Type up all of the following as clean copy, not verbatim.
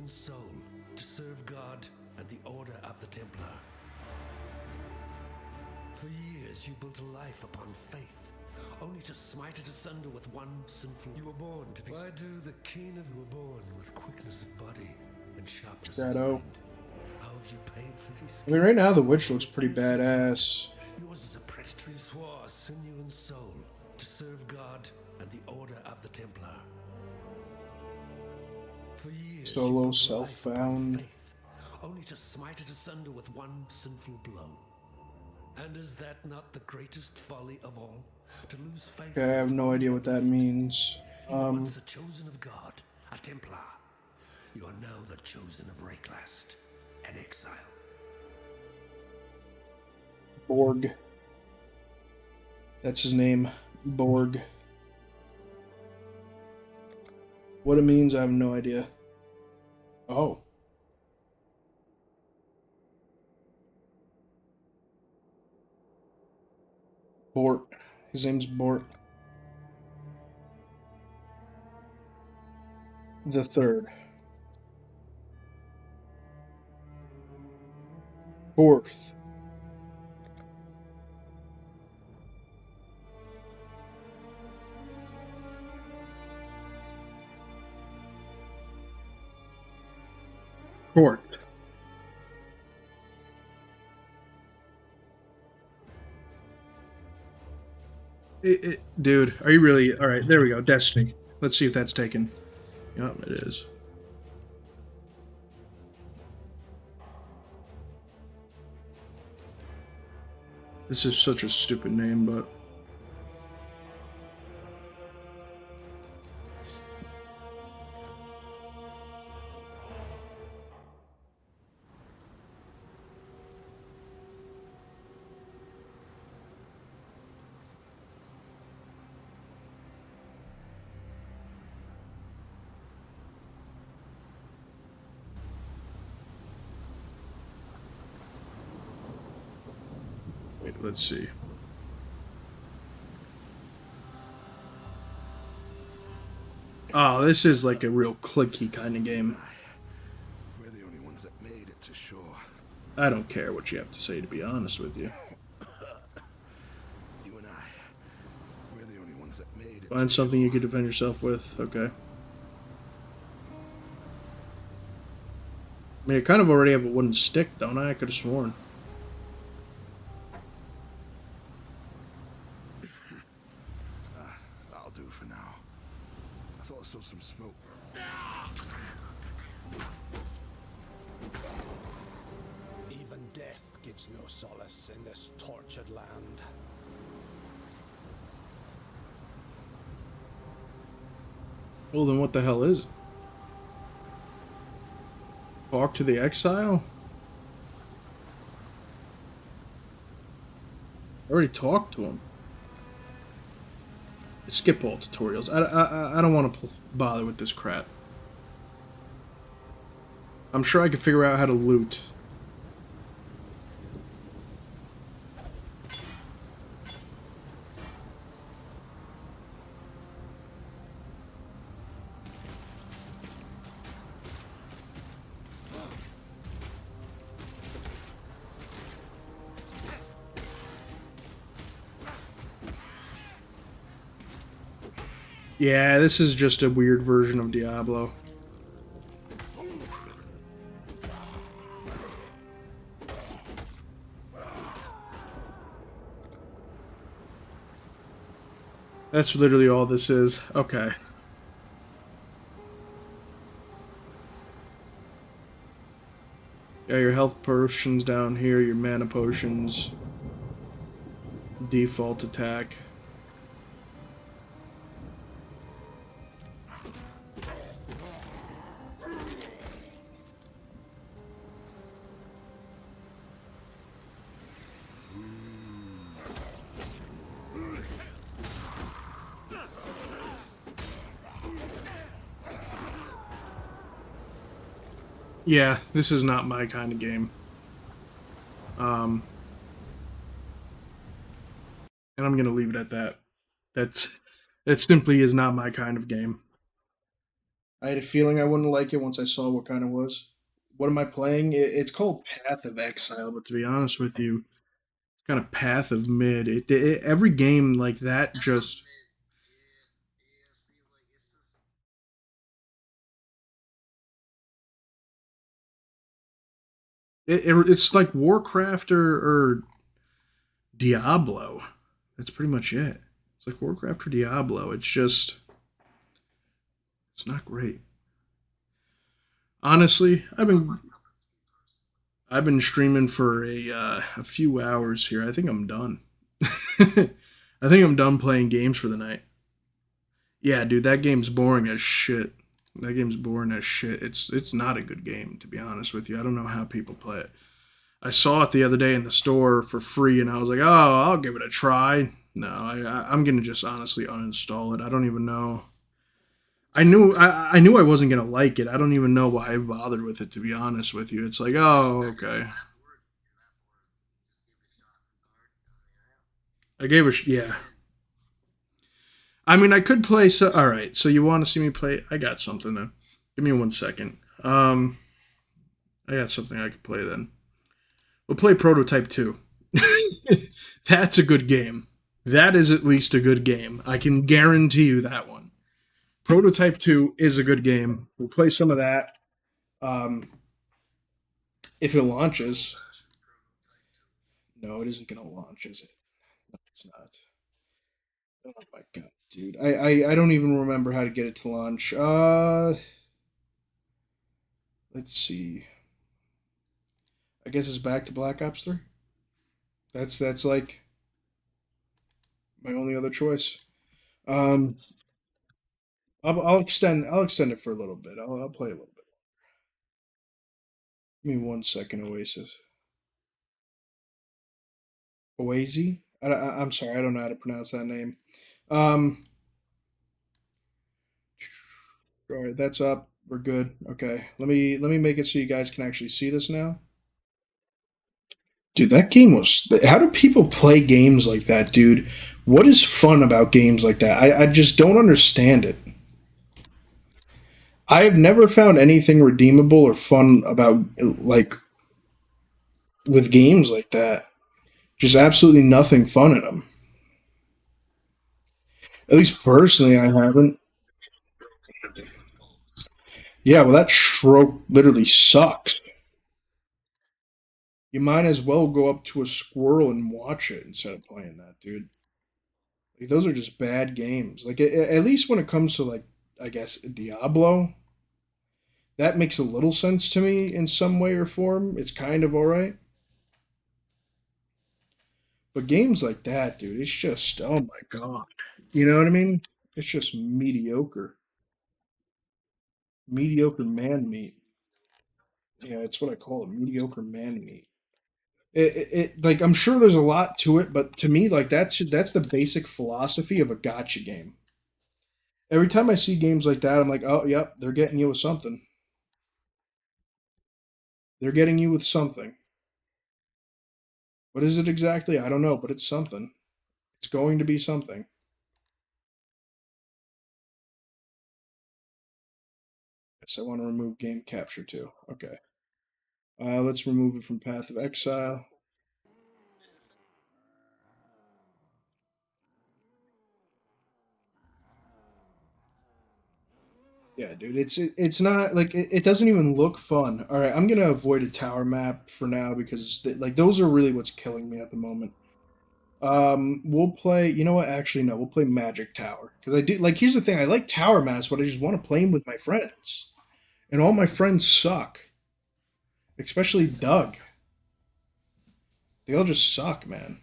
and soul to serve God and the Order of the Templar. For years you built a life upon faith, only to smite it asunder with one sinful... You were born to be... Why do the keen of... You were born with quickness of body and sharpness of mind. How have you paid for these... I mean, right now the witch looks pretty badass. Yours is a predatory swore, sinew and soul, to serve God and the Order of the Templar. For years Solo self-found. Only to smite it asunder with one sinful blow. And is that not the greatest folly of all? To lose faith. Okay, I have no idea what that means. You were once the chosen of God, a Templar. You are now the chosen of Rayclast, an exile. Borg. That's his name. Borg. What it means, I have no idea. Oh. Bort. His name's Bort. The third. Fourth. Fourth. Dude, are you really... Alright, there we go. Destiny. Let's see if that's taken. Yep, it is. This is such a stupid name, but... Wait, let's see. Oh, this is like a real clicky kind of game. We're the only ones that made it to shore. I don't care what you have to say, to be honest with you. You and I, we're the only ones that made it. Find something you could defend yourself with. Okay. I mean, I kind of already have a wooden stick, don't I? I could have sworn. That'll do for now. I thought I saw some smoke. Even death gives no solace in this tortured land. Well, then what the hell is it? Talk to the exile? I already talked to him. Skip all tutorials. I don't want to bother with this crap. I'm sure I can figure out how to loot. Yeah, this is just a weird version of Diablo. That's literally all this is. Okay. Yeah, your health potions down here, your mana potions. Default attack. Yeah, this is not my kind of game. And I'm gonna leave it at that. That simply is not my kind of game. I had a feeling I wouldn't like it once I saw what kind of was. What am I playing? It's called Path of Exile, but to be honest with you, it's kind of Path of Mid. Every game like that just it's like Warcraft or Diablo. That's pretty much it. It's like Warcraft or Diablo. It's not great. Honestly, I've been streaming for a few hours here. I think I'm done. I think I'm done playing games for the night. Yeah, dude, that game's boring as shit. That game's boring as shit. It's not a good game, to be honest with you. I don't know how people play it. I saw it the other day in the store for free, and I was like, oh, I'll give it a try. No, I'm gonna just honestly uninstall it. I don't even know. I knew I wasn't gonna like it. I don't even know why I bothered with it, to be honest with you. It's like, oh, okay. I gave a yeah. I mean, I could play. So, all right. So you want to see me play? I got something then. Give me 1 second. I got something I could play then. We'll play Prototype 2. That's a good game. That is at least a good game. I can guarantee you that one. Prototype 2 is a good game. We'll play some of that. Um, if it launches. No, it isn't going to launch, is it? No, it's not. Oh my god, dude. I don't even remember how to get it to launch. Let's see. I guess it's back to Black Ops 3. That's like my only other choice. Um, I'll extend it for a little bit. I'll play a little bit. Give me 1 second, Oasis. Oasis? I'm sorry, I don't know how to pronounce that name. Um, all right, that's up. We're good. Okay, let me make it so you guys can actually see this now. Dude, that game was. How do people play games like that, dude? What is fun about games like that? I just don't understand it. I have never found anything redeemable or fun about like with games like that. Just absolutely nothing fun in them. At least personally, I haven't. Yeah, well, that stroke literally sucks. You might as well go up to a squirrel and watch it instead of playing that, dude. Like, those are just bad games. Like at least when it comes to like I guess Diablo, that makes a little sense to me in some way or form. It's kind of all right. But games like that, dude, it's just oh my god. You know what I mean? It's just mediocre. Mediocre man meat. Yeah, it's what I call it. Mediocre man meat. Like I'm sure there's a lot to it, but to me, like that's the basic philosophy of a gotcha game. Every time I see games like that, I'm like, oh, yep, they're getting you with something. They're getting you with something. What is it exactly? I don't know, but it's something. It's going to be something. Yes, I want to remove game capture too. Okay. Let's remove it from Path of Exile. Yeah, dude, it's not like it doesn't even look fun. All right, I'm gonna avoid a tower map for now because like those are really what's killing me at the moment. We'll play. You know what? Actually, no. We'll play Magic Tower because I do like. Here's the thing: I like tower maps, but I just want to play them with my friends, and all my friends suck, especially Doug. They all just suck, man.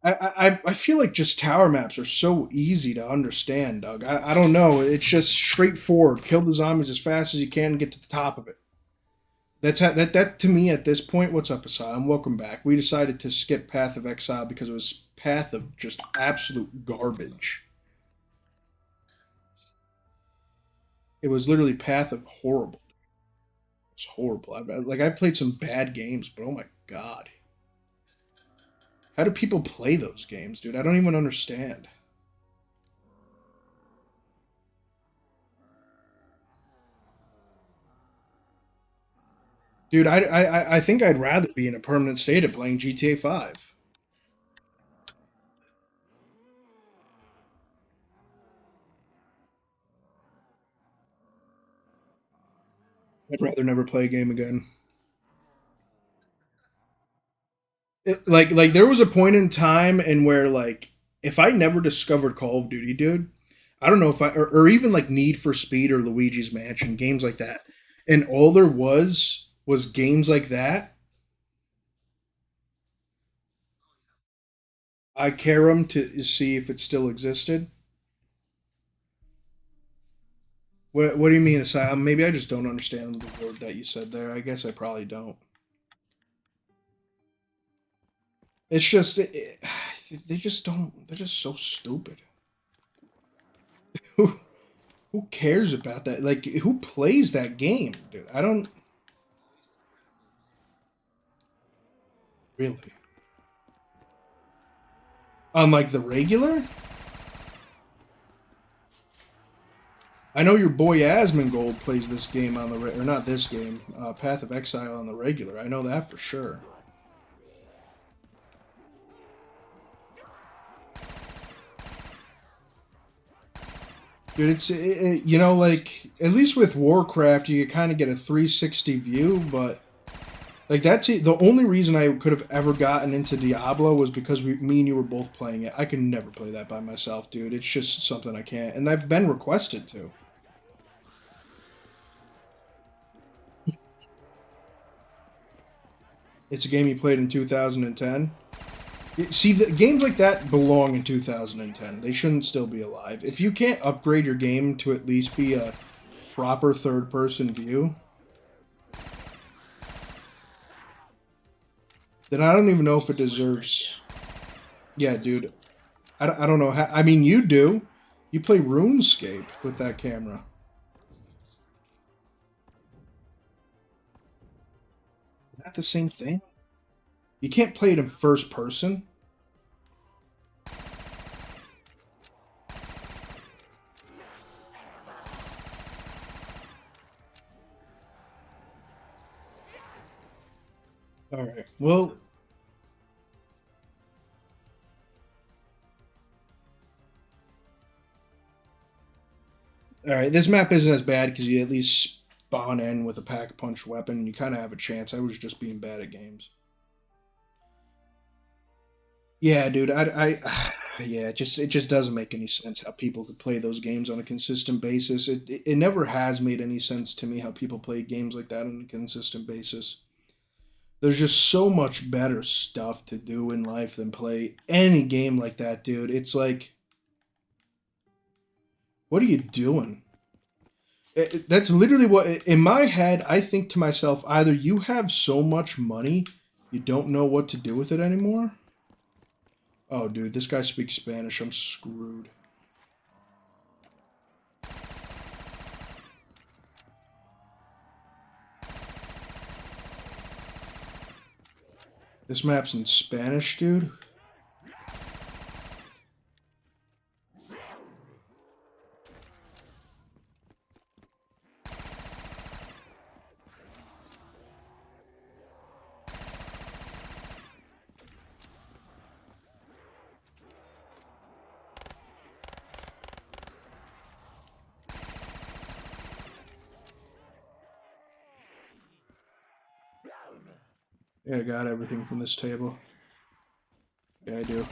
I feel like just tower maps are so easy to understand, Doug. I don't know. It's just straightforward. Kill the zombies as fast as you can and get to the top of it. That's how, that to me at this point. What's up, Asylum? Welcome back. We decided to skip Path of Exile because it was Path of just absolute garbage. It was literally Path of horrible. It's horrible. Like I've played some bad games, but oh my god. How do people play those games, dude? I don't even understand. Dude, I think I'd rather be in a permanent state of playing GTA 5. I'd rather never play a game again. Like there was a point in time in where like if I never discovered Call of Duty, dude, I don't know if or even like Need for Speed or Luigi's Mansion, games like that, and all there was games like that. I care them to see if it still existed. What do you mean asylum? Maybe I just don't understand the word that you said there. I guess I probably don't. It's just they just don't. They're just so stupid. Who who cares about that? Like who plays that game, dude? I don't really. On like the regular, I know your boy Asmongold plays this game on the or not this game, Path of Exile on the regular. I know that for sure. Dude, you know, like at least with Warcraft, you kind of get a 360 view, but like that's it. The only reason I could have ever gotten into Diablo was because me and you were both playing it. I could never play that by myself, dude. It's just something I can't, and I've been requested to. It's a game you played in 2010. See, the games like that belong in 2010. They shouldn't still be alive. If you can't upgrade your game to at least be a proper third-person view, then I don't even know if it deserves... Yeah, dude. I don't know how... I mean, you do. You play RuneScape with that camera. Is that the same thing? You can't play it in first person. All right. Well, all right. This map isn't as bad because you at least spawn in with a pack-punch weapon and you kind of have a chance. I was just being bad at games. Yeah, dude. Yeah. It just doesn't make any sense how people could play those games on a consistent basis. It never has made any sense to me how people play games like that on a consistent basis. There's just so much better stuff to do in life than play any game like that, dude. It's like, what are you doing? That's literally what, in my head, I think to myself, either you have so much money, you don't know what to do with it anymore. Oh, dude, this guy speaks Spanish. I'm screwed. This map's in Spanish, dude. Yeah, I got everything from this table. Yeah, I do.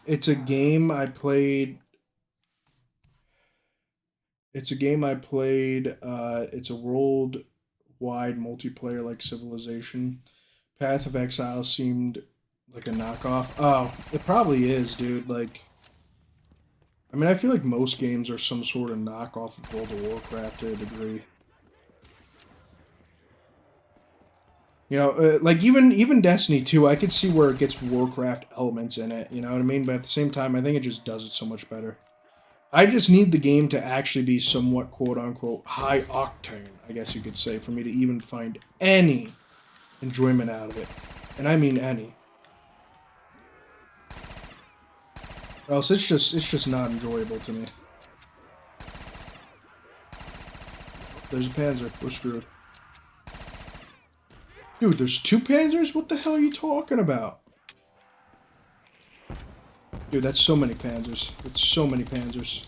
It's a game I played. It's a game I played. It's a worldwide multiplayer like Civilization. Path of Exile seemed like a knockoff. Oh, it probably is, dude. Like, I mean, I feel like most games are some sort of knockoff of World of Warcraft to a degree. You know, like even Destiny 2, I could see where it gets Warcraft elements in it. You know what I mean? But at the same time, I think it just does it so much better. I just need the game to actually be somewhat quote unquote high octane, I guess you could say, for me to even find any. enjoyment out of it. And I mean any. Or else it's just not enjoyable to me. There's a Panzer. We're screwed. Dude, there's 2 Panzers? What the hell are you talking about? Dude, that's so many Panzers. That's so many Panzers.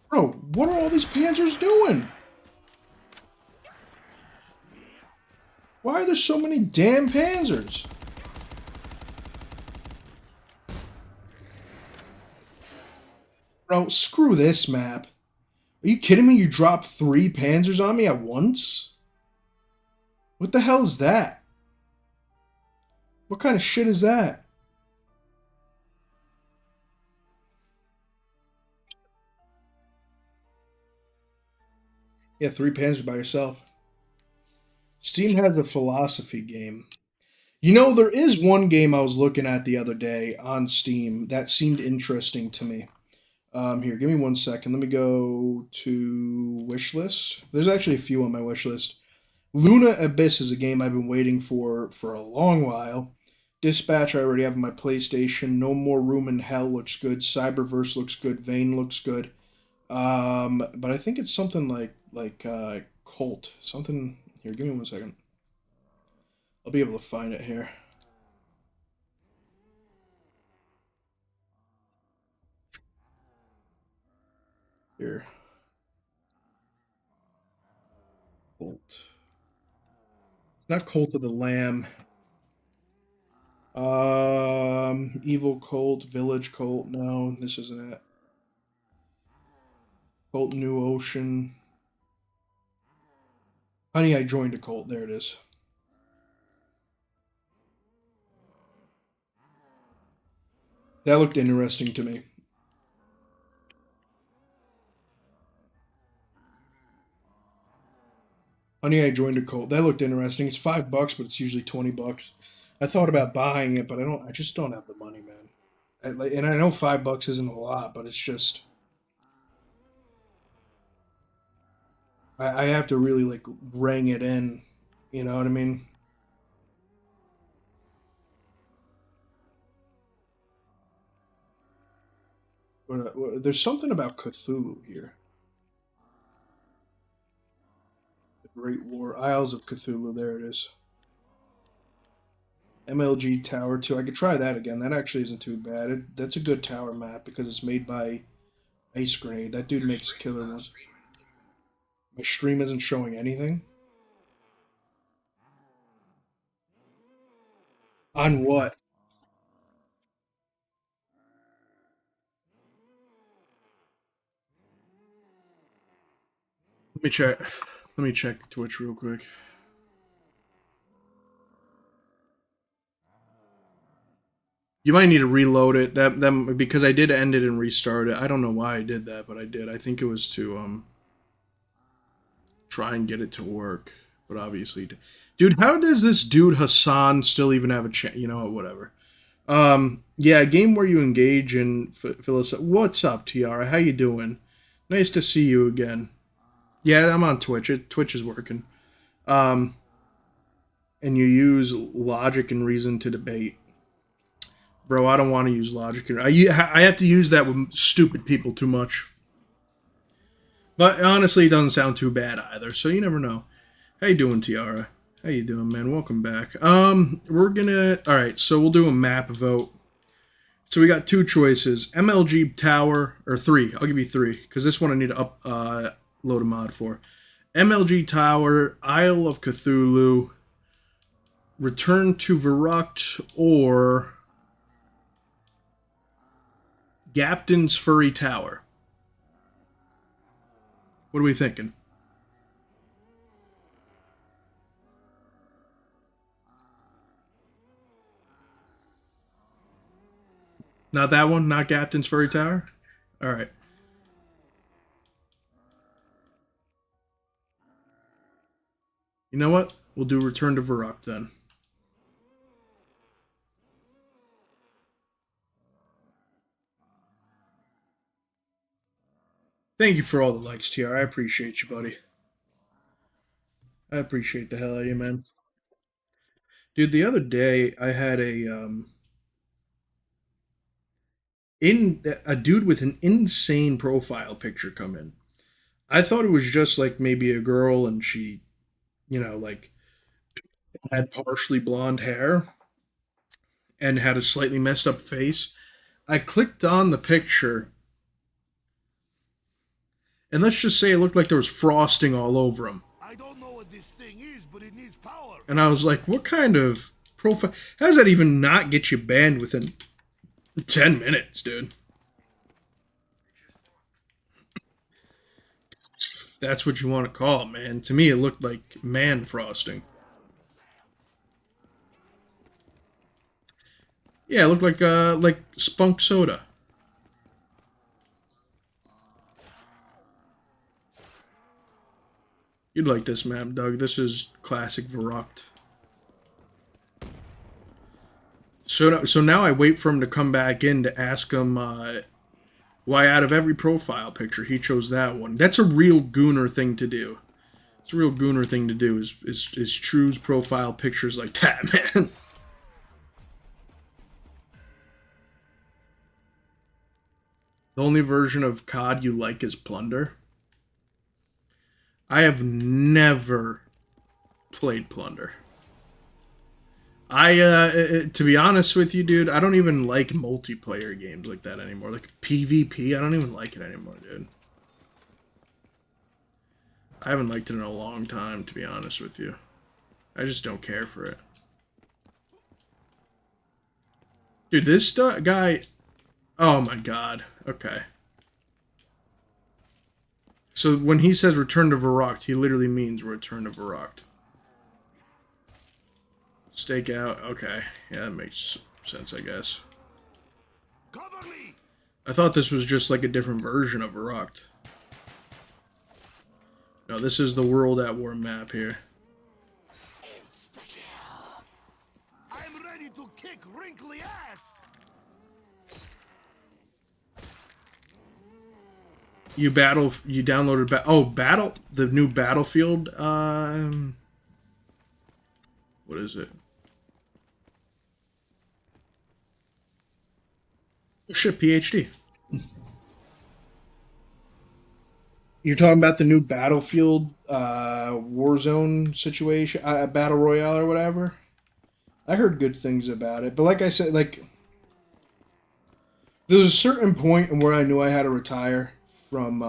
Bro, what are all these Panzers doing? Why are there so many damn Panzers? Bro, screw this map. Are you kidding me? You dropped 3 Panzers on me at once? What the hell is that? What kind of shit is that? Yeah, 3 Panzers by yourself. Steam has a philosophy game. You know, there is one game I was looking at the other day on Steam that seemed interesting to me. Here, give me 1 second. Let me go to wishlist. There's actually a few on my wishlist. Luna Abyss is a game I've been waiting for a long while. Dispatch I already have on my PlayStation. No More Room in Hell looks good. Cyberverse looks good. Vane looks good. But I think it's something like Colt. Something here. Give me 1 second. I'll be able to find it here. Here. Colt. Not Cult of the Lamb. Evil Colt, Village Colt. No, this isn't it. Colt New Ocean. Honey, I Joined a Cult. There it is. That looked interesting to me. Honey, I Joined a Cult. That looked interesting. It's $5, but it's usually $20. I thought about buying it, but I just don't have the money, man. And I know $5 isn't a lot, but it's just I have to really like ring it in. You know what I mean? There's something about Cthulhu here. The Great War, Isles of Cthulhu. There it is. MLG Tower 2. I could try that again. That actually isn't too bad. That's a good tower map because it's made by Ice Grenade. That dude makes killer ones. My stream isn't showing anything. On what? Let me check. Let me check Twitch real quick. You might need to reload it. That because I did end it and restart it. I don't know why I did that, but I did. I think it was to try and get it to work. But obviously, dude, how does this dude Hassan still even have a chance? You know what? Whatever. Yeah, a game where you engage in What's up, Tiara? How you doing? Nice to see you again. Yeah, I'm on Twitch. Twitch is working. And you use logic and reason to debate. Bro, I don't want to use logic. I have to use that with stupid people too much. But honestly, it doesn't sound too bad either, so you never know. How you doing, Tiara? How you doing, man? Welcome back. We're gonna... Alright, so we'll do a map vote. So we got 2 choices. MLG Tower, or 3. I'll give you 3, because this one I need to load a mod for. MLG Tower, Isle of Cthulhu, Return to Verruct, or Gapton's Furry Tower. What are we thinking? Not that one? Not Gapton's Furry Tower? Alright. You know what? We'll do Return to Verruct then. Thank you for all the likes, TR. I appreciate you, buddy. I appreciate the hell out of you, man. Dude, the other day I had a dude with an insane profile picture come in. I thought it was just like maybe a girl and she, like had partially blonde hair and had a slightly messed up face. I clicked on the picture and let's just say it looked like there was frosting all over him. I don't know what this thing is, but it needs power. And I was like, what kind of profile? How does that even not get you banned within 10 minutes, dude? That's what you want to call it, man. To me, it looked like man frosting. Yeah, it looked like spunk soda. You'd like this map, Doug. This is classic Verrucht. So now I wait for him to come back in to ask him why out of every profile picture he chose that one. That's a real gooner thing to do. It's a real gooner thing to do is choose profile pictures like that, man. The only version of COD you like is Plunder. I have never played Plunder. To be honest with you, dude, I don't even like multiplayer games like that anymore. Like PvP, I don't even like it anymore, dude. I haven't liked it in a long time, to be honest with you. I just don't care for it. Dude, this guy... Oh my god. Okay. So when he says return to Verrucht, he literally means return to Verrucht. Stake out. Okay. Yeah, that makes sense, I guess. Cover me. I thought this was just like a different version of Verrucht. No, this is the World at War map here. I'm ready to kick wrinkly ass. You downloaded the new Battlefield what is it? Oh shit, PhD. You're talking about the new Battlefield Warzone situation, Battle Royale or whatever? I heard good things about it, but like I said, like there's a certain point where I knew I had to retire from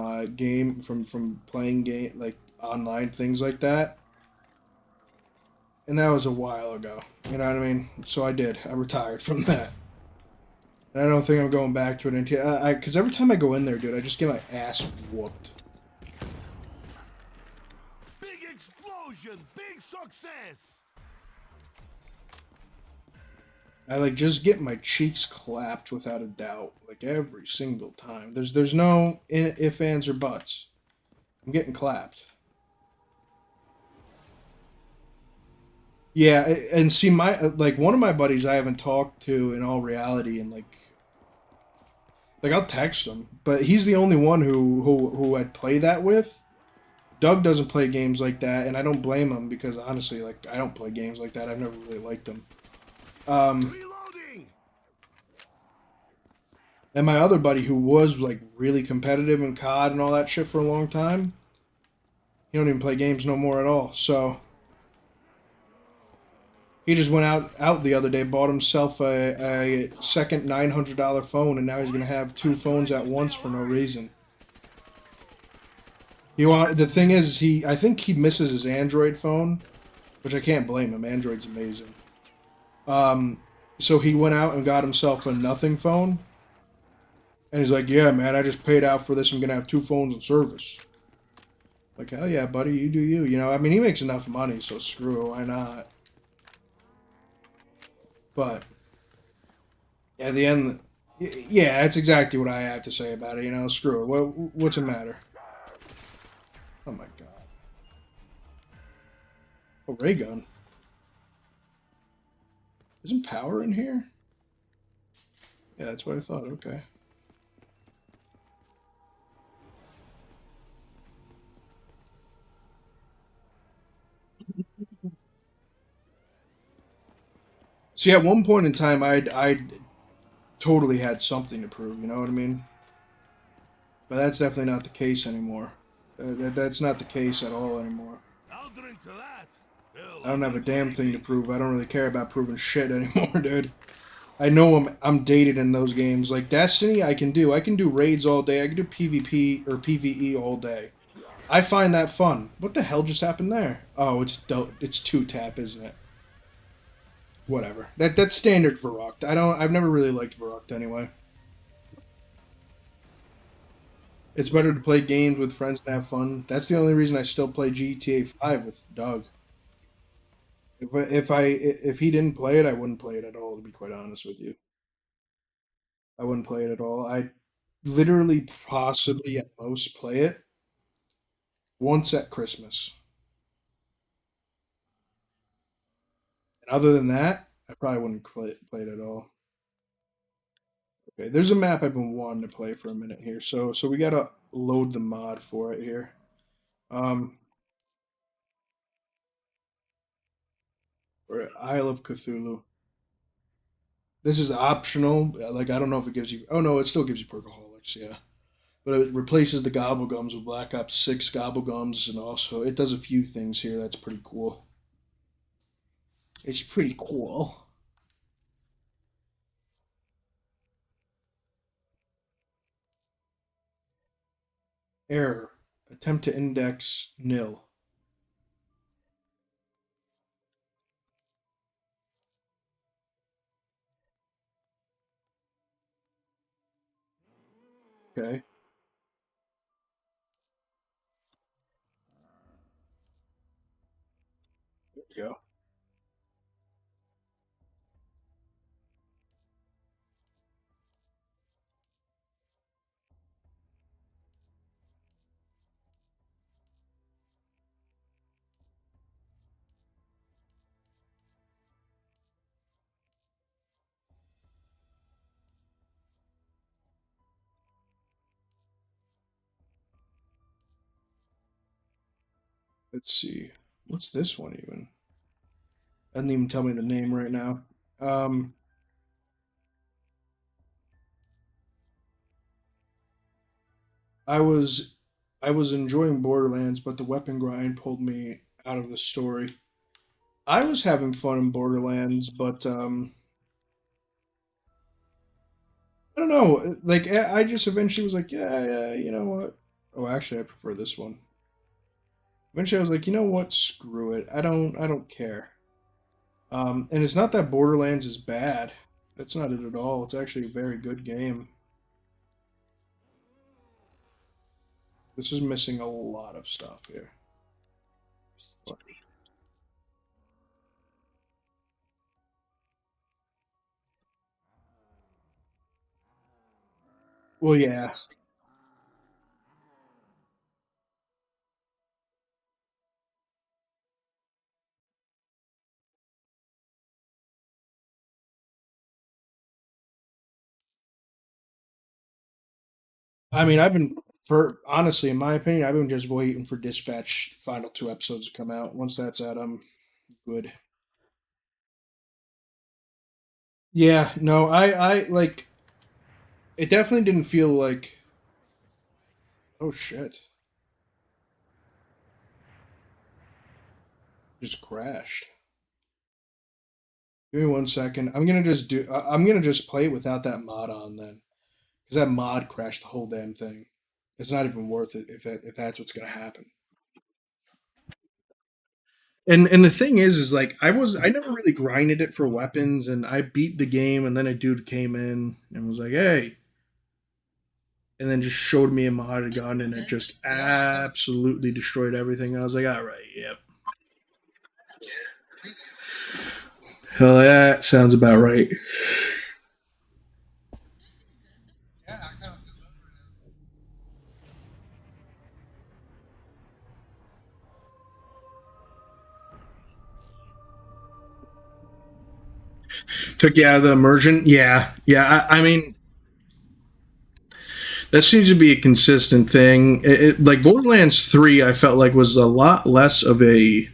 from playing game like online things like that, and that was a while ago. You know what I mean? So I did. I retired from that, and I don't think I'm going back to it until because every time I go in there, dude, I just get my ass whooped. Big explosion, big success. I like just get my cheeks clapped without a doubt, like every single time. There's no ifs, ands, or buts. I'm getting clapped. Yeah, and see my like one of my buddies I haven't talked to in all reality, and like I'll text him, but he's the only one who I'd play that with. Doug doesn't play games like that, and I don't blame him because honestly, like I don't play games like that. I've never really liked them. Reloading. And my other buddy who was like really competitive in COD and all that shit for a long time, he don't even play games no more at all. So he just went out the other day, bought himself a second $900 phone, and now he's gonna have two phones at once for no reason. The thing is, I think he misses his Android phone, which I can't blame him. Android's amazing. So he went out and got himself a nothing phone. And he's like, yeah, man, I just paid out for this. I'm going to have two phones in service. Like, hell yeah, buddy, you do you. You know, I mean, he makes enough money, so screw it, why not? But, at the end, yeah, that's exactly what I have to say about it. You know, screw it. What's it matter? Oh my god. Oh, ray gun. Isn't power in here? Yeah, that's what I thought. Okay. See, at one point in time, I totally had something to prove. You know what I mean? But that's definitely not the case anymore. That's not the case at all anymore. I'll drink to that. I don't have a damn thing to prove. I don't really care about proving shit anymore, dude. I know I'm dated in those games. Like Destiny, I can do. I can do raids all day. I can do PvP or PvE all day. I find that fun. What the hell just happened there? Oh, it's dope. It's 2-tap, isn't it? Whatever. That's standard for Rucked. I've never really liked Rucked anyway. It's better to play games with friends and have fun. That's the only reason I still play GTA 5 with Doug. If he didn't play it, I wouldn't play it at all. To be quite honest with you, I wouldn't play it at all. I literally, possibly at most, play it once at Christmas. And other than that, I probably wouldn't play it at all. Okay, there's a map I've been wanting to play for a minute here. So we gotta load the mod for it here. Um, we're at Isle of Cthulhu. This is optional. Like I don't know if it gives you. Oh no, it still gives you perkaholics. Yeah, but it replaces the gobblegums with Black Ops 6 gobblegums, and also it does a few things here that's pretty cool. It's pretty cool. Error. Attempt to index nil. Okay. There we go. Let's see. What's this one even? Doesn't even tell me the name right now. Um, I was I was enjoying Borderlands, but the weapon grind pulled me out of the story. I was having fun in Borderlands, but I don't know. Like I just eventually was like, yeah, yeah, you know what? Oh, actually, I prefer this one. Eventually, I was like, you know what? Screw it. I don't care. And it's not that Borderlands is bad. That's not it at all. It's actually a very good game. This is missing a lot of stuff here. Well, yeah. I mean, for honestly, in my opinion, I've been just waiting for Dispatch final 2 episodes to come out. Once that's out, I'm good. Yeah, no, I like. It definitely didn't feel like. Oh shit! Just crashed. Give me 1 second. I'm gonna just play it without that mod on then, because that mod crashed the whole damn thing. It's not even worth it if that's what's gonna happen. And the thing is like I never really grinded it for weapons, and I beat the game, and then a dude came in and was like, "Hey," and then just showed me a modded gun, and it just absolutely destroyed everything. I was like, "All right, yep, hell, that sounds about right." Took you out of the immersion. Yeah, yeah. I mean, that seems to be a consistent thing. Like Borderlands 3, I felt like was a lot less of a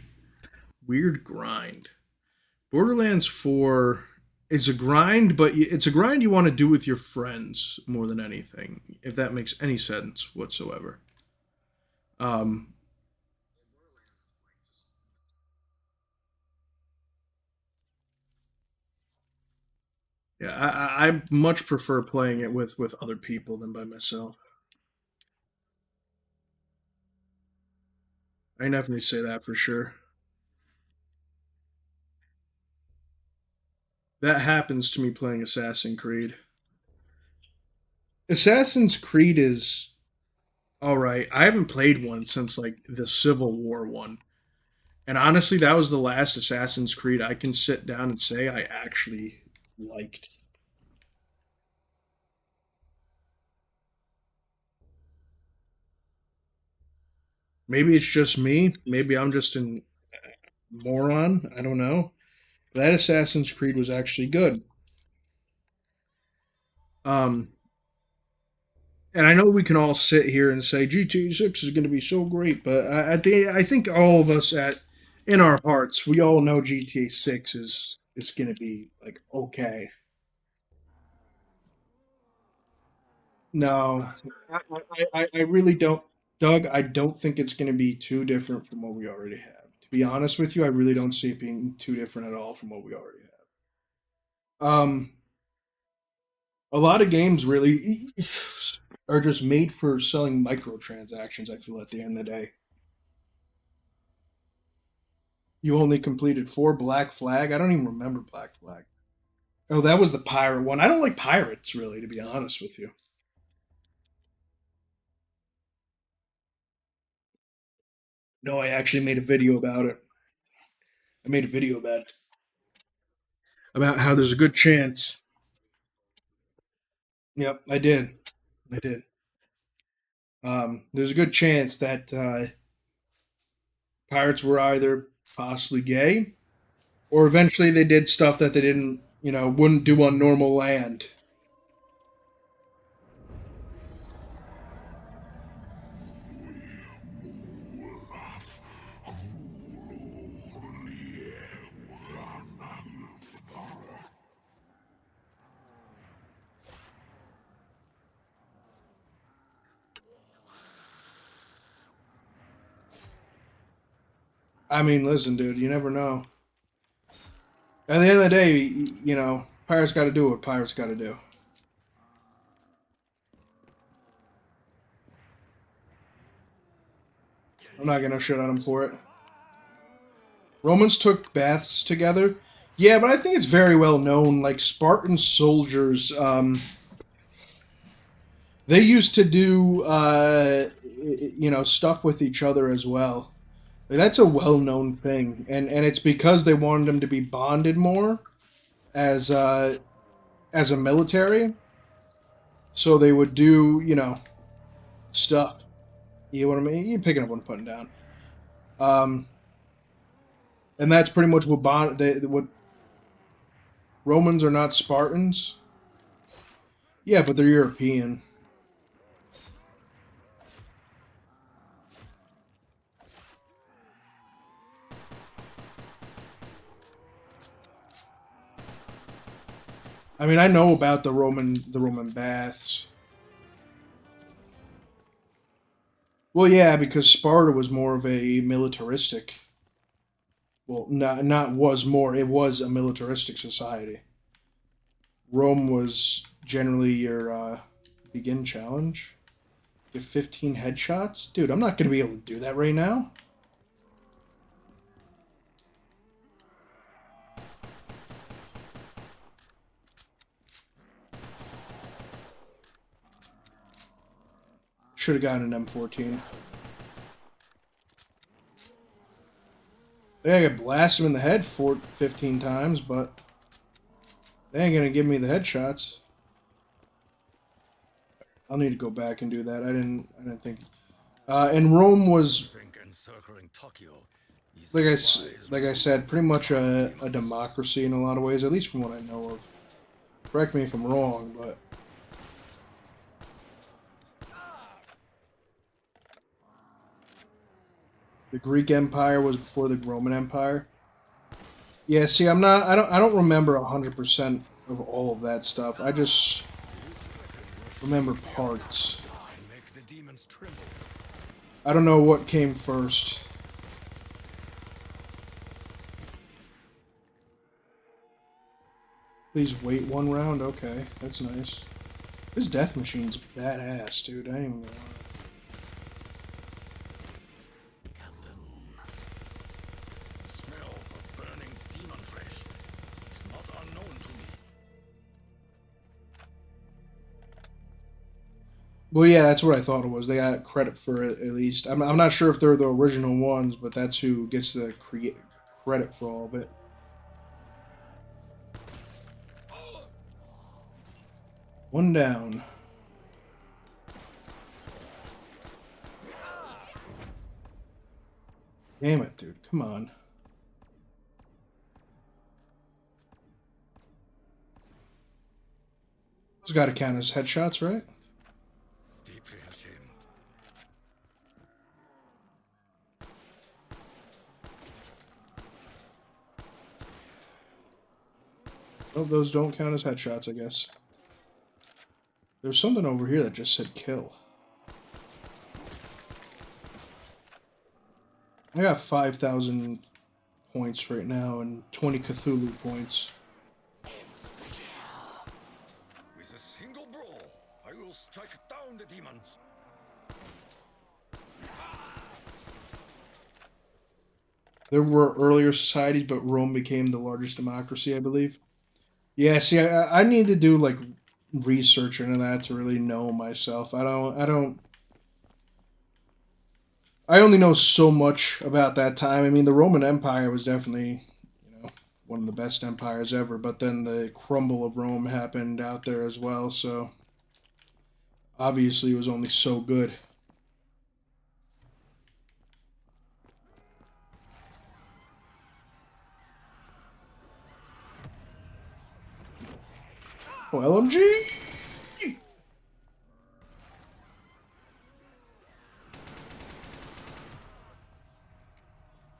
weird grind. Borderlands 4, it's a grind, but it's a grind you want to do with your friends more than anything, if that makes any sense whatsoever. Um, yeah, I much prefer playing it with other people than by myself. I definitely say that for sure. That happens to me playing Assassin's Creed. Assassin's Creed is all right. I haven't played one since like the Civil War one. And honestly, that was the last Assassin's Creed I can sit down and say I actually liked. Maybe it's just me. Maybe I'm just a moron. I don't know. That Assassin's Creed was actually good. Um, and I know we can all sit here and say GTA 6 is going to be so great, but I think all of us at in our hearts, we all know GTA 6 is going to be like okay. No, I really don't, Doug. I don't think it's going to be too different from what we already have. To be honest with you, I really don't see it being too different at all from what we already have. A lot of games really are just made for selling microtransactions. I feel at the end of the day, you only completed four Black Flag. I don't even remember Black Flag. Oh, that was the pirate one. I don't like pirates really, to be honest with you. No, I actually made a video about it. I made a video about how there's a good chance. Yep, I did. I did. There's a good chance that pirates were either possibly gay, or eventually they did stuff that they didn't, wouldn't do on normal land. I mean, listen, dude, you never know. At the end of the day, pirates got to do what pirates got to do. I'm not gonna shit on them for it. Romans took baths together. Yeah, but I think it's very well known. Like Spartan soldiers, they used to do, stuff with each other as well. Like, that's a well-known thing, and it's because they wanted them to be bonded more as as a military. So they would do, stuff. You know what I mean? You're picking up what I'm putting down. Um, and that's pretty much what Romans are not Spartans. Yeah, but they're European. I mean, I know about the Roman baths. Well, yeah, because Sparta was more of a militaristic. Well, not was more. It was a militaristic society. Rome was generally your begin challenge. Get 15 headshots, dude. I'm not gonna be able to do that right now. Should have gotten an M14. Yeah, I got blasted in the head 15 times, but they ain't gonna give me the headshots. I'll need to go back and do that. I didn't think. And Rome was Think encircling Tokyo is like a like I said, pretty much a democracy in a lot of ways, at least from what I know of. Correct me if I'm wrong, but the Greek Empire was before the Roman Empire. Yeah, see, I don't remember 100% of all of that stuff. I just remember parts. Make the demons tremble. I don't know what came first. Please wait one round? Okay, that's nice. This death machine's badass, dude. I ain't even gonna lie. The smell of burning demon flesh is not unknown to me. Well, yeah, that's what I thought it was. They got credit for it, at least. I'm not sure if they're the original ones, but that's who gets the credit for all of it. One down. Damn it, dude. Come on. Those got to count as headshots, right? Deeply ashamed. Oh, those don't count as headshots, I guess. There's something over here that just said kill. I got 5,000 points right now and 20 Cthulhu points. With a single blow, I will strike down the demons. There were earlier societies, but Rome became the largest democracy, I believe. Yeah, see, I need to do like research into that to really know myself. I only know so much about that time. I mean, the Roman Empire was definitely, one of the best empires ever, but then the crumble of Rome happened out there as well, so obviously it was only so good. Oh, LMG!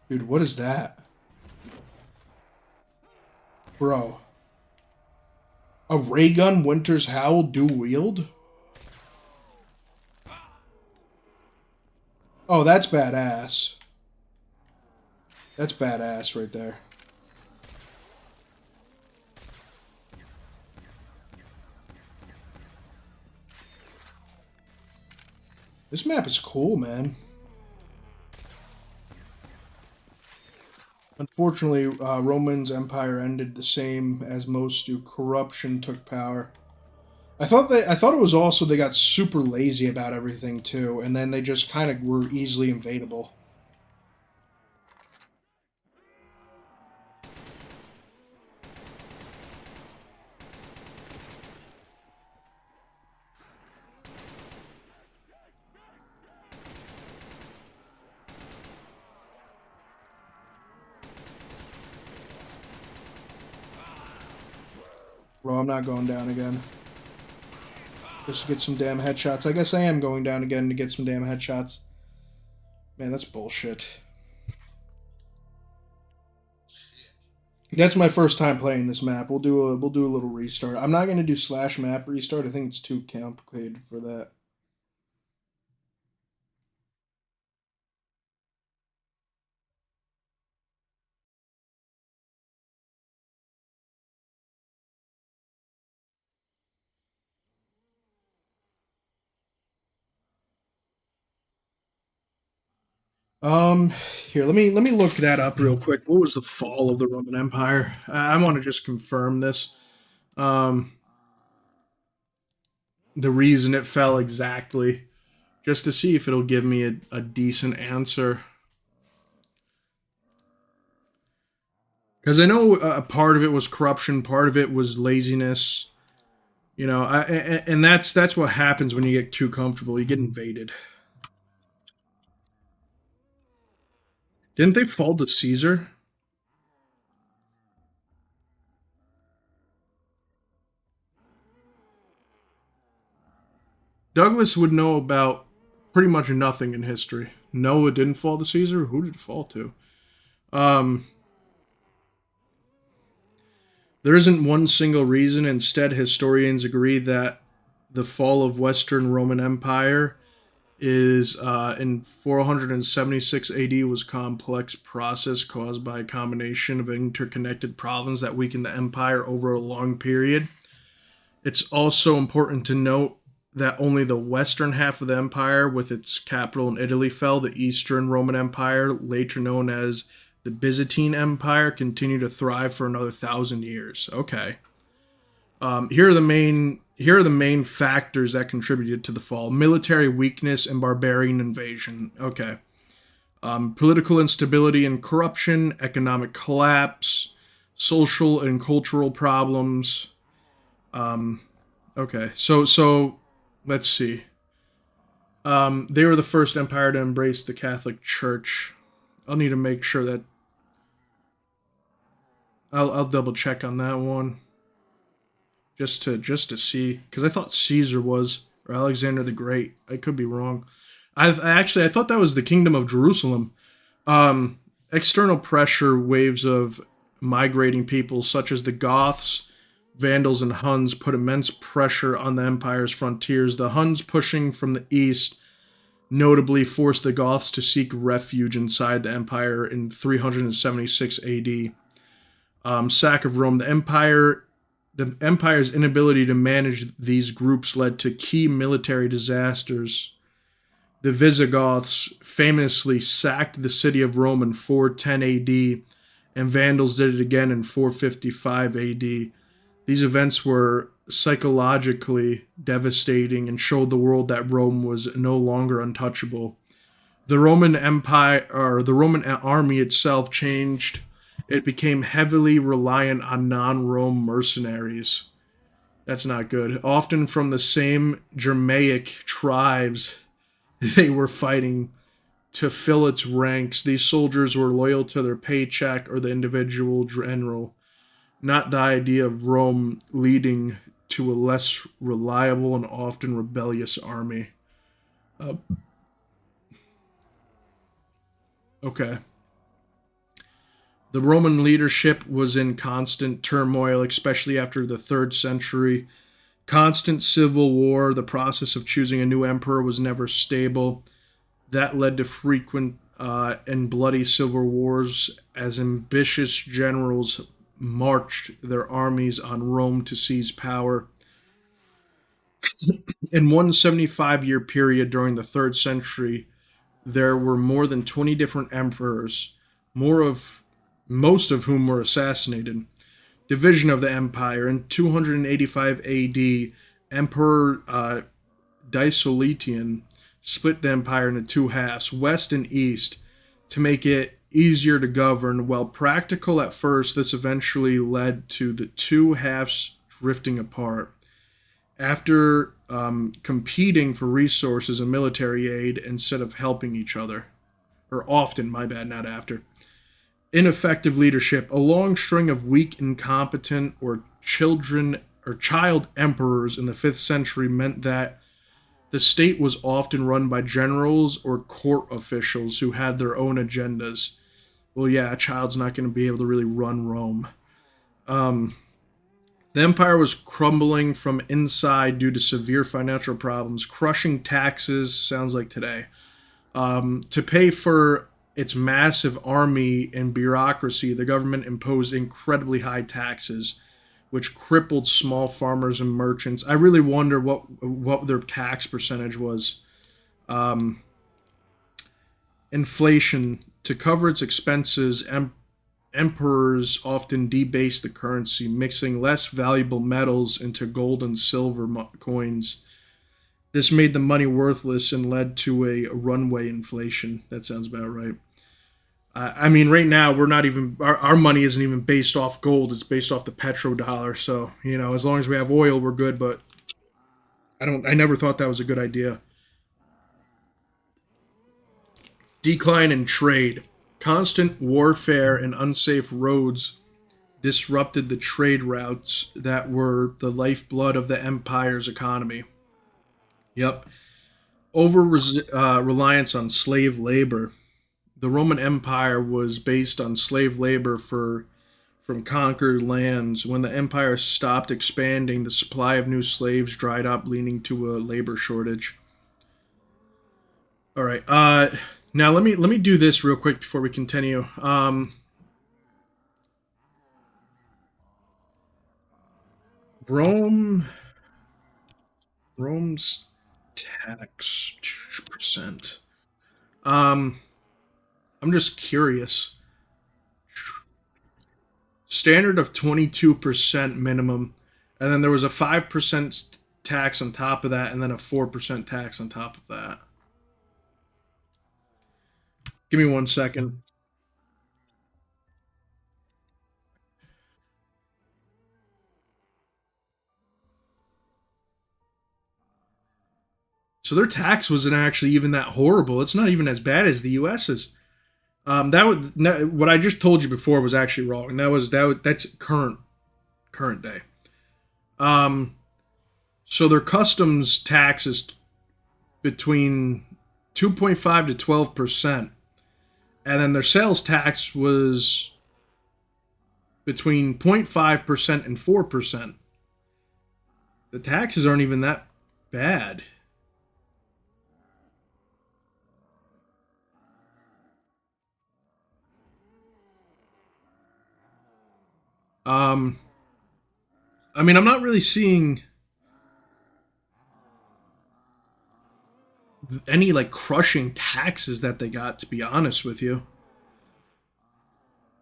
Dude, what is that? Bro. A ray gun Winter's Howl dual wield? Oh, that's badass. That's badass right there. This map is cool, man. Unfortunately, Roman's empire ended the same as most do. Corruption took power. I thought it was also they got super lazy about everything too, and then they just kind of were easily invadable. Bro, I'm not going down again. Just to get some damn headshots. I guess I am going down again to get some damn headshots. Man, that's bullshit. That's my first time playing this map. We'll do a little restart. I'm not gonna do slash map restart. I think it's too complicated for that. Um, Here, let me look that up real quick. What was the fall of the Roman Empire? I want to just confirm this. Um, the reason it fell exactly, just to see if it'll give me a decent answer. Because I know a part of it was corruption, part of it was laziness. And that's what happens when you get too comfortable. You get invaded. Didn't they fall to Caesar? Douglas would know about pretty much nothing in history. No, it didn't fall to Caesar. Who did it fall to? Um, There isn't one single reason. Instead, historians agree that the fall of Western Roman Empire is in 476 AD was a complex process caused by a combination of interconnected problems that weakened the empire over a long period. It's also important to note that only the western half of the empire, with its capital in Italy, fell. The Eastern Roman Empire, later known as the Byzantine Empire, continued to thrive for another 1,000 years. Okay. Here are the main factors that contributed to the fall: military weakness and barbarian invasion. Okay. Political instability and corruption, economic collapse, social and cultural problems. Okay, so let's see. They were the first empire to embrace the Catholic Church. I'll need to make sure that I'll double check on that one, just to see, because I thought Caesar was, or Alexander the Great. I could be wrong. I thought that was the Kingdom of Jerusalem. External pressure waves of migrating peoples such as the Goths, Vandals, and Huns put immense pressure on the empire's frontiers. The Huns, pushing from the east, notably forced the Goths to seek refuge inside the empire in 376 AD. Sack of Rome. The empire's inability to manage these groups led to key military disasters. The Visigoths famously sacked the city of Rome in 410 AD, and Vandals did it again in 455 AD. These events were psychologically devastating and showed the world that Rome was no longer untouchable. The Roman Empire, or the Roman army itself, changed. It became heavily reliant on non-Rome mercenaries. That's not good. Often from the same Germanic tribes they were fighting to fill its ranks. These soldiers were loyal to their paycheck or the individual general, not the idea of Rome leading to a less reliable and often rebellious army. Okay. The Roman leadership was in constant turmoil, especially after the 3rd century. Constant civil war. The process of choosing a new emperor was never stable. That led to frequent and bloody civil wars as ambitious generals marched their armies on Rome to seize power. In one 75-year period during the 3rd century, there were more than 20 different emperors, most of whom were assassinated. Division of the empire. In 285 AD, Emperor Diocletian split the empire into two halves, west and east, to make it easier to govern. While practical at first, this eventually led to the two halves drifting apart. After competing for resources and military aid instead of helping each other. Or often, my bad, not after. Ineffective leadership. A long string of weak, incompetent, or child emperors in the 5th century meant that the state was often run by generals or court officials who had their own agendas. Well, yeah, a child's not going to be able to really run Rome. The empire was crumbling from inside due to severe financial problems, crushing taxes, sounds like today, to pay for its massive army and bureaucracy. The government imposed incredibly high taxes, which crippled small farmers and merchants. I really wonder what their tax percentage was. Inflation. To cover its expenses, emperors often debased the currency, mixing less valuable metals into gold and silver coins. This made the money worthless and led to a runaway inflation. That sounds about right. I mean, right now, we're not even, our money isn't even based off gold. It's based off the petrodollar. So, as long as we have oil, we're good. But I never thought that was a good idea. Decline in trade. Constant warfare and unsafe roads disrupted the trade routes that were the lifeblood of the empire's economy. Yep. Reliance on slave labor. The Roman Empire was based on slave labor for from conquered lands. When the empire stopped expanding, the supply of new slaves dried up, leading to a labor shortage. All right. Now let me do this real quick before we continue. Rome Rome's tax percent. Um, I'm just curious. Standard of 22% minimum, and then there was a 5% tax on top of that, and then a 4% tax on top of that. Give me 1 second. So their tax wasn't actually even that horrible. It's not even as bad as the U.S.'s. What I just told you before was actually wrong. That's current day. Um, so their customs tax is between 2.5 to 12%, and then their sales tax was between 0.5% and 4%. The taxes aren't even that bad. Um, I mean, I'm not really seeing any like crushing taxes that they got, to be honest with you.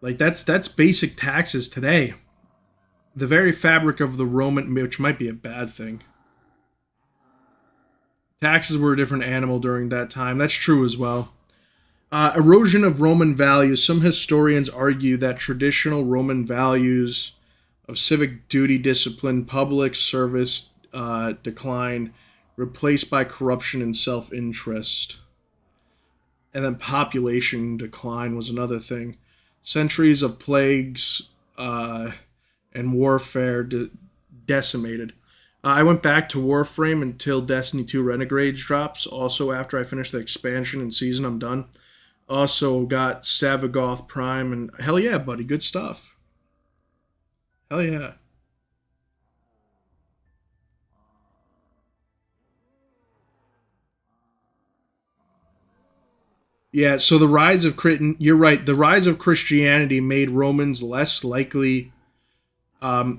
Like that's basic taxes today. The very fabric of the Roman, which might be a bad thing. Taxes were a different animal during that time. That's true as well. Erosion of Roman values. Some historians argue that traditional Roman values of civic duty, discipline, public service decline, replaced by corruption and self interest. And then population decline was another thing. Centuries of plagues and warfare decimated. I went back to Warframe until Destiny 2 Renegades drops. Also, after I finish the expansion and season, I'm done. Also got Savagoth Prime, and hell yeah, buddy, good stuff. Hell yeah. Yeah, so the rise of you're right. The rise of Christianity made Romans less likely.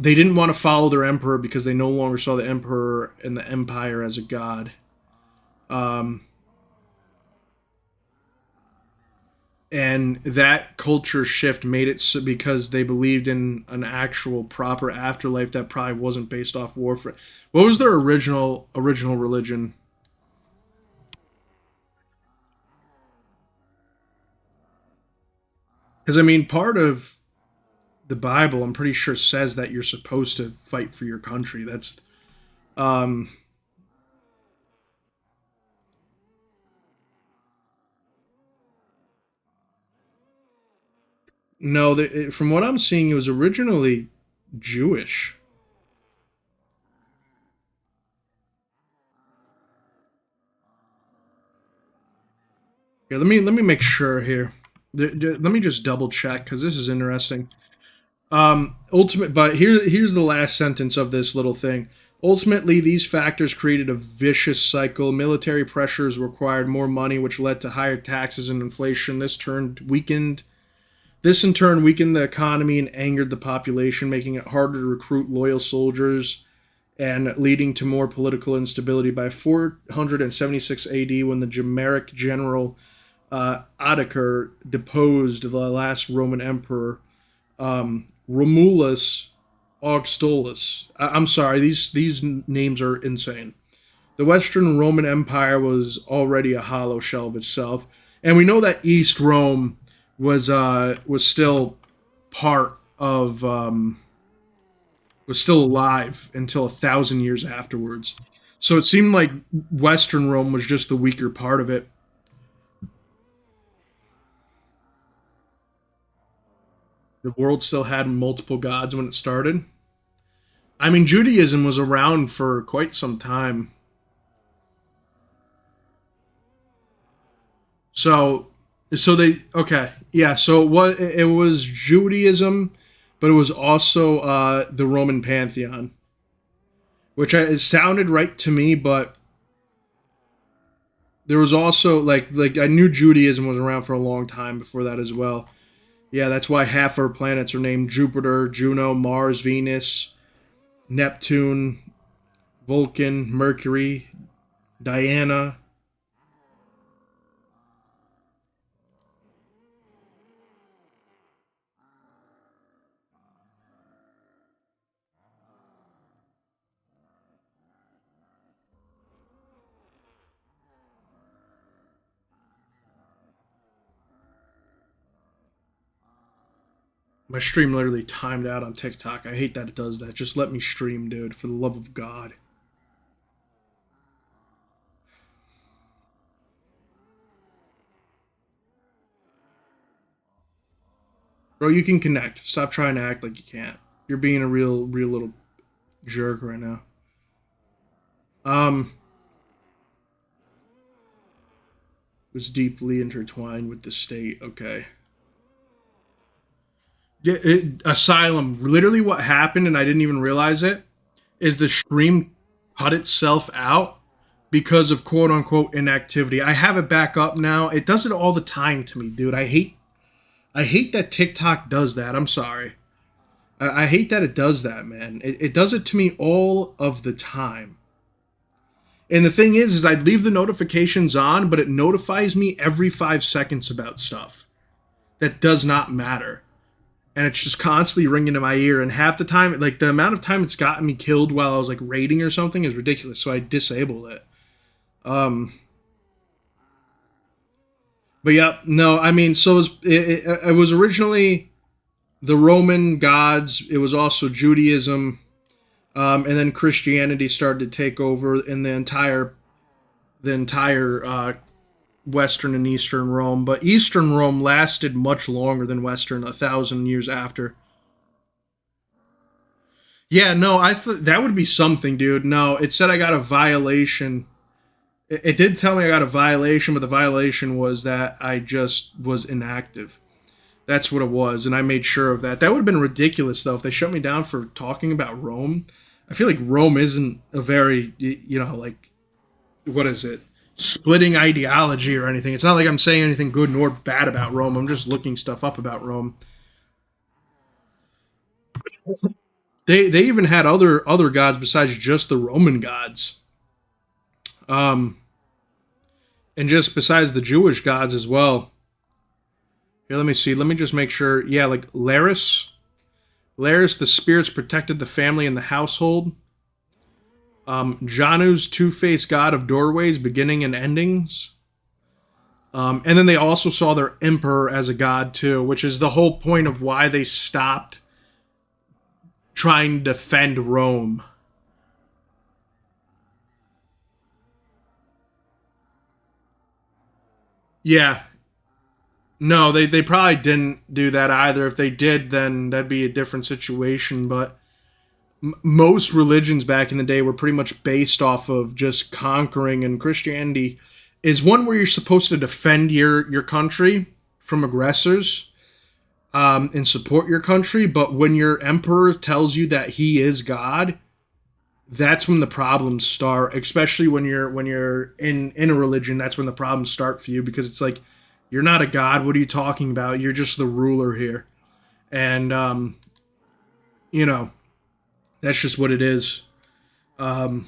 They didn't want to follow their emperor because they no longer saw the emperor and the empire as a god. Um, and that culture shift made it so because they believed in an actual proper afterlife that probably wasn't based off warfare. What was their original religion? Because I mean, part of the Bible, I'm pretty sure, says that you're supposed to fight for your country. That's um, no. From what I'm seeing, it was originally Jewish. Yeah, let me make sure here. Let me just double check because this is interesting. But here's the last sentence of this little thing. Ultimately, these factors created a vicious cycle. Military pressures required more money, which led to higher taxes and inflation. This in turn weakened the economy and angered the population, making it harder to recruit loyal soldiers and leading to more political instability. By 476 AD, when the Gemeric general Odoacer deposed the last Roman emperor, Romulus Augustulus. I'm sorry, these names are insane. The Western Roman Empire was already a hollow shell of itself, and we know that East Rome was still part of was still alive until 1,000 years afterwards. So it seemed like Western Rome was just the weaker part of it. The world still had multiple gods when it started. I mean, Judaism was around for quite some time. So, so they okay, yeah. So it was Judaism, but it was also the Roman pantheon, which it sounded right to me, but there was also like I knew Judaism was around for a long time before that as well. Yeah, that's why half our planets are named Jupiter, Juno, Mars, Venus, Neptune, Vulcan, Mercury, Diana. My stream literally timed out on TikTok. I hate that it does that. Just let me stream, dude, for the love of God. Bro, you can connect. Stop trying to act like you can't. You're being a real little jerk right now. Was deeply intertwined with the state. Okay. Yeah, Asylum. Literally, what happened, and I didn't even realize it, is the stream cut itself out because of quote unquote inactivity. I have it back up now. It does it all the time to me, dude. I hate that TikTok does that. I'm sorry. I hate that it does that, man. It does it to me all of the time. And the thing is I'd leave the notifications on, but it notifies me every 5 seconds about stuff that does not matter. And it's just constantly ringing in my ear. And half the time, like the amount of time it's gotten me killed while I was like raiding or something is ridiculous. So I disabled it. But yeah, no, I mean, so it was originally the Roman gods. It was also Judaism. And then Christianity started to take over in the entire Western and Eastern Rome. But Eastern Rome lasted much longer than Western, 1,000 years after. Yeah, no, I thought that would be something, dude. No, it said I got a violation. It did tell me I got a violation, but the violation was that I just was inactive. That's what it was, and I made sure of that. That would have been ridiculous, though, if they shut me down for talking about Rome. I feel like Rome isn't a very, like, what is it? Splitting ideology or anything. It's not like I'm saying anything good nor bad about Rome. I'm just looking stuff up about Rome. They even had other gods besides just the Roman gods. And just besides the Jewish gods as well. Here, let me see. Let me just make sure. Yeah, like Laris. Laris, the spirits protected the family and the household. Janu's two-faced god of doorways, beginning and endings. And then they also saw their emperor as a god too, which is the whole point of why they stopped trying to defend Rome. Yeah. No, they probably didn't do that either. If they did, then that'd be a different situation. But most religions back in the day were pretty much based off of just conquering, and Christianity is one where you're supposed to defend your country from aggressors and support your country. But when your emperor tells you that he is God, that's when the problems start. Especially when you're in a religion, that's when the problems start for you, because it's like, you're not a god. What are you talking about? You're just the ruler here. And, that's just what it is. That's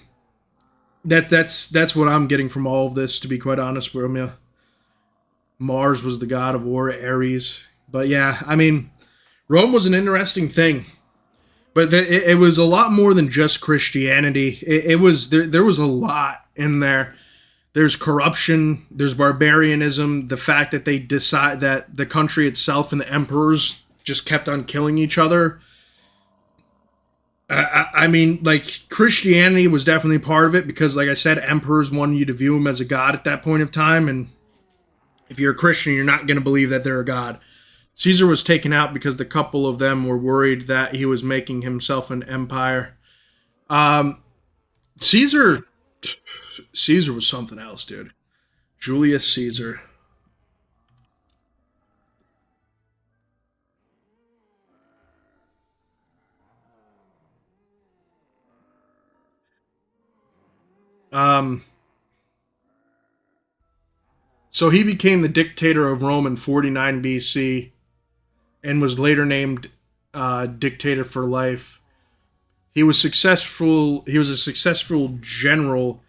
what I'm getting from all of this, to be quite honest with you. Mars was the god of war, Ares. But yeah, I mean, Rome was an interesting thing. But it was a lot more than just Christianity. It was there was a lot in there. There's corruption, there's barbarianism, the fact that they decide that the country itself and the emperors just kept on killing each other. I mean, like, Christianity was definitely part of it because, like I said, emperors wanted you to view him as a god at that point of time, and if you're a Christian, you're not going to believe that they're a god. Caesar was taken out because the couple of them were worried that he was making himself an empire. Caesar was something else, dude. Julius Caesar. So he became the dictator of Rome in 49 BC and was later named dictator for life. He was successful. He was a successful general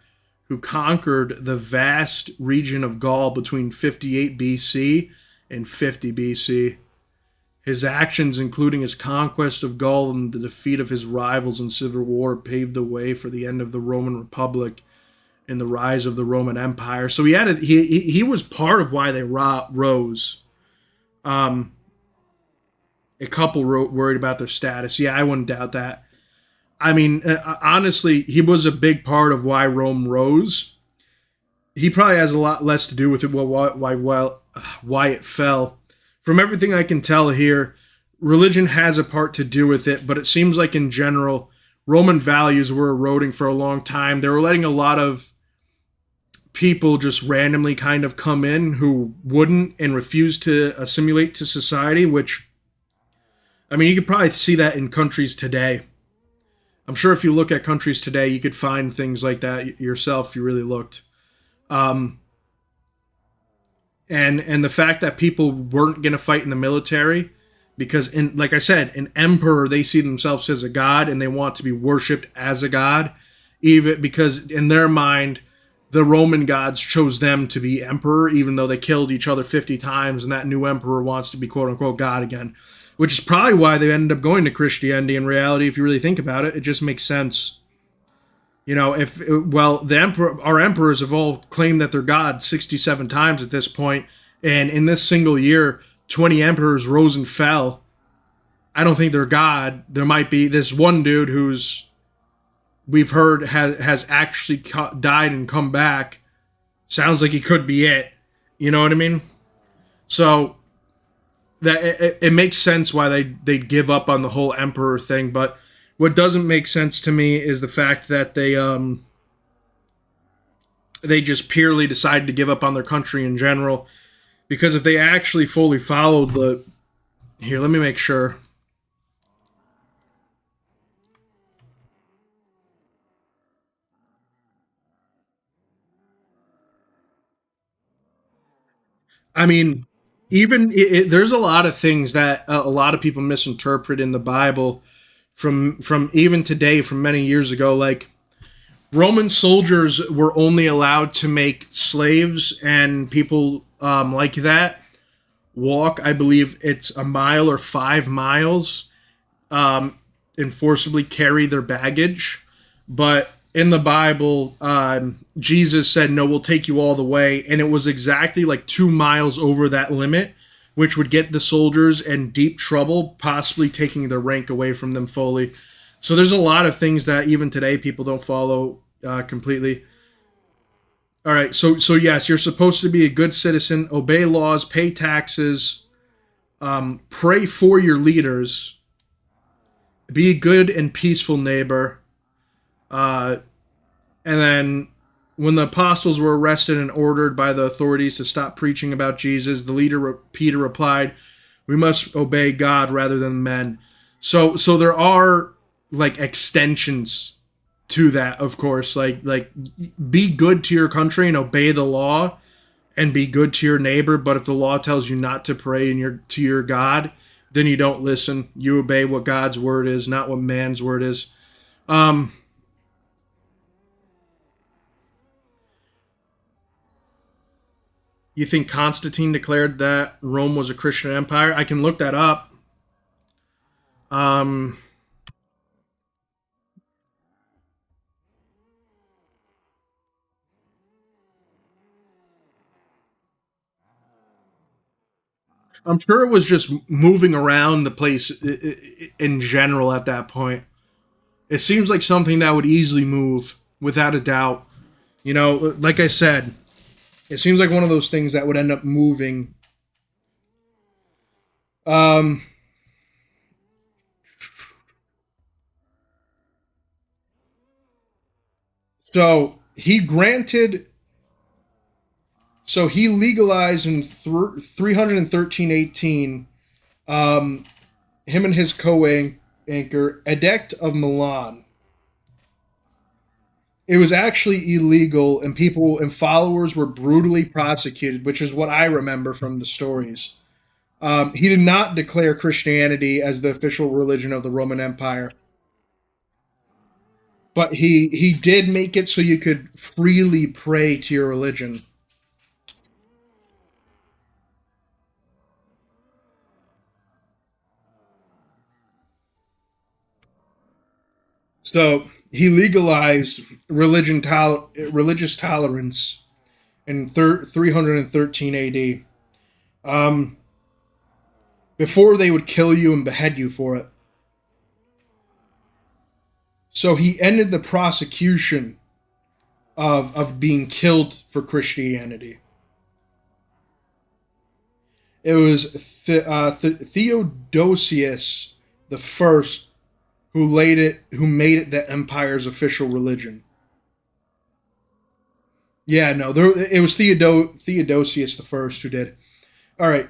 who conquered the vast region of Gaul between 58 BC and 50 BC. His actions, including his conquest of Gaul and the defeat of his rivals in civil war, paved the way for the end of the Roman Republic and the rise of the Roman Empire. So he was part of why they rose. A couple worried about their status. Yeah, I wouldn't doubt that. I mean, honestly, he was a big part of why Rome rose. He probably has a lot less to do with it. Why it fell. From everything I can tell here, religion has a part to do with it, but it seems like in general, Roman values were eroding for a long time. They were letting a lot of people just randomly kind of come in who wouldn't and refused to assimilate to society, which, I mean, you could probably see that in countries today. I'm sure if you look at countries today, you could find things like that yourself if you really looked. And the fact that people weren't going to fight in the military because, like I said, an emperor, they see themselves as a god and they want to be worshipped as a god, even because in their mind, the Roman gods chose them to be emperor, even though they killed each other 50 times and that new emperor wants to be quote-unquote god again, which is probably why they ended up going to Christianity. In reality, if you really think about it, it just makes sense. You know, our emperors have all claimed that they're God 67 times at this point, and in this single year, 20 emperors rose and fell. I don't think they're God. There might be this one dude who's, we've heard, has actually died and come back. Sounds like he could be it. You know what I mean? So that it makes sense why they'd give up on the whole emperor thing, but what doesn't make sense to me is the fact that they just purely decided to give up on their country in general. Because if they actually fully followed here, let me make sure. I mean, even there's a lot of things that a lot of people misinterpret in the Bible from even today, from many years ago. Like, Roman soldiers were only allowed to make slaves and people like that walk, I believe it's a mile or 5 miles, and forcibly carry their baggage. But in the Bible, Jesus said, no, we'll take you all the way. And it was exactly like 2 miles over that limit, which would get the soldiers in deep trouble, possibly taking their rank away from them fully. So there's a lot of things that even today people don't follow completely. All right, so yes, you're supposed to be a good citizen, obey laws, pay taxes, pray for your leaders, be a good and peaceful neighbor. And then when the apostles were arrested and ordered by the authorities to stop preaching about Jesus, the leader Peter replied, "We must obey God rather than men." So there are like extensions to that, of course. Like be good to your country and obey the law, and be good to your neighbor. But if the law tells you not to pray to your God, then you don't listen. You obey what God's word is, not what man's word is. You think Constantine declared that Rome was a Christian empire? I can look that up. I'm sure it was just moving around the place in general at that point. It seems like something that would easily move, without a doubt. You know, like I said, it seems like one of those things that would end up moving. So he legalized in 313 AD, him and his co-anchor, Edict of Milan. it was actually illegal, and people and followers were brutally prosecuted, which is what I remember from the stories. He did not declare Christianity as the official religion of the Roman Empire, but he did make it so you could freely pray to your religion. So he legalized religious tolerance in 313 AD. Um, Before they would kill you and behead you for it. So he ended the prosecution of being killed for Christianity. It was Theodosius the First who made it the empire's official religion. Yeah, no, it was Theodosius the First who did. All right,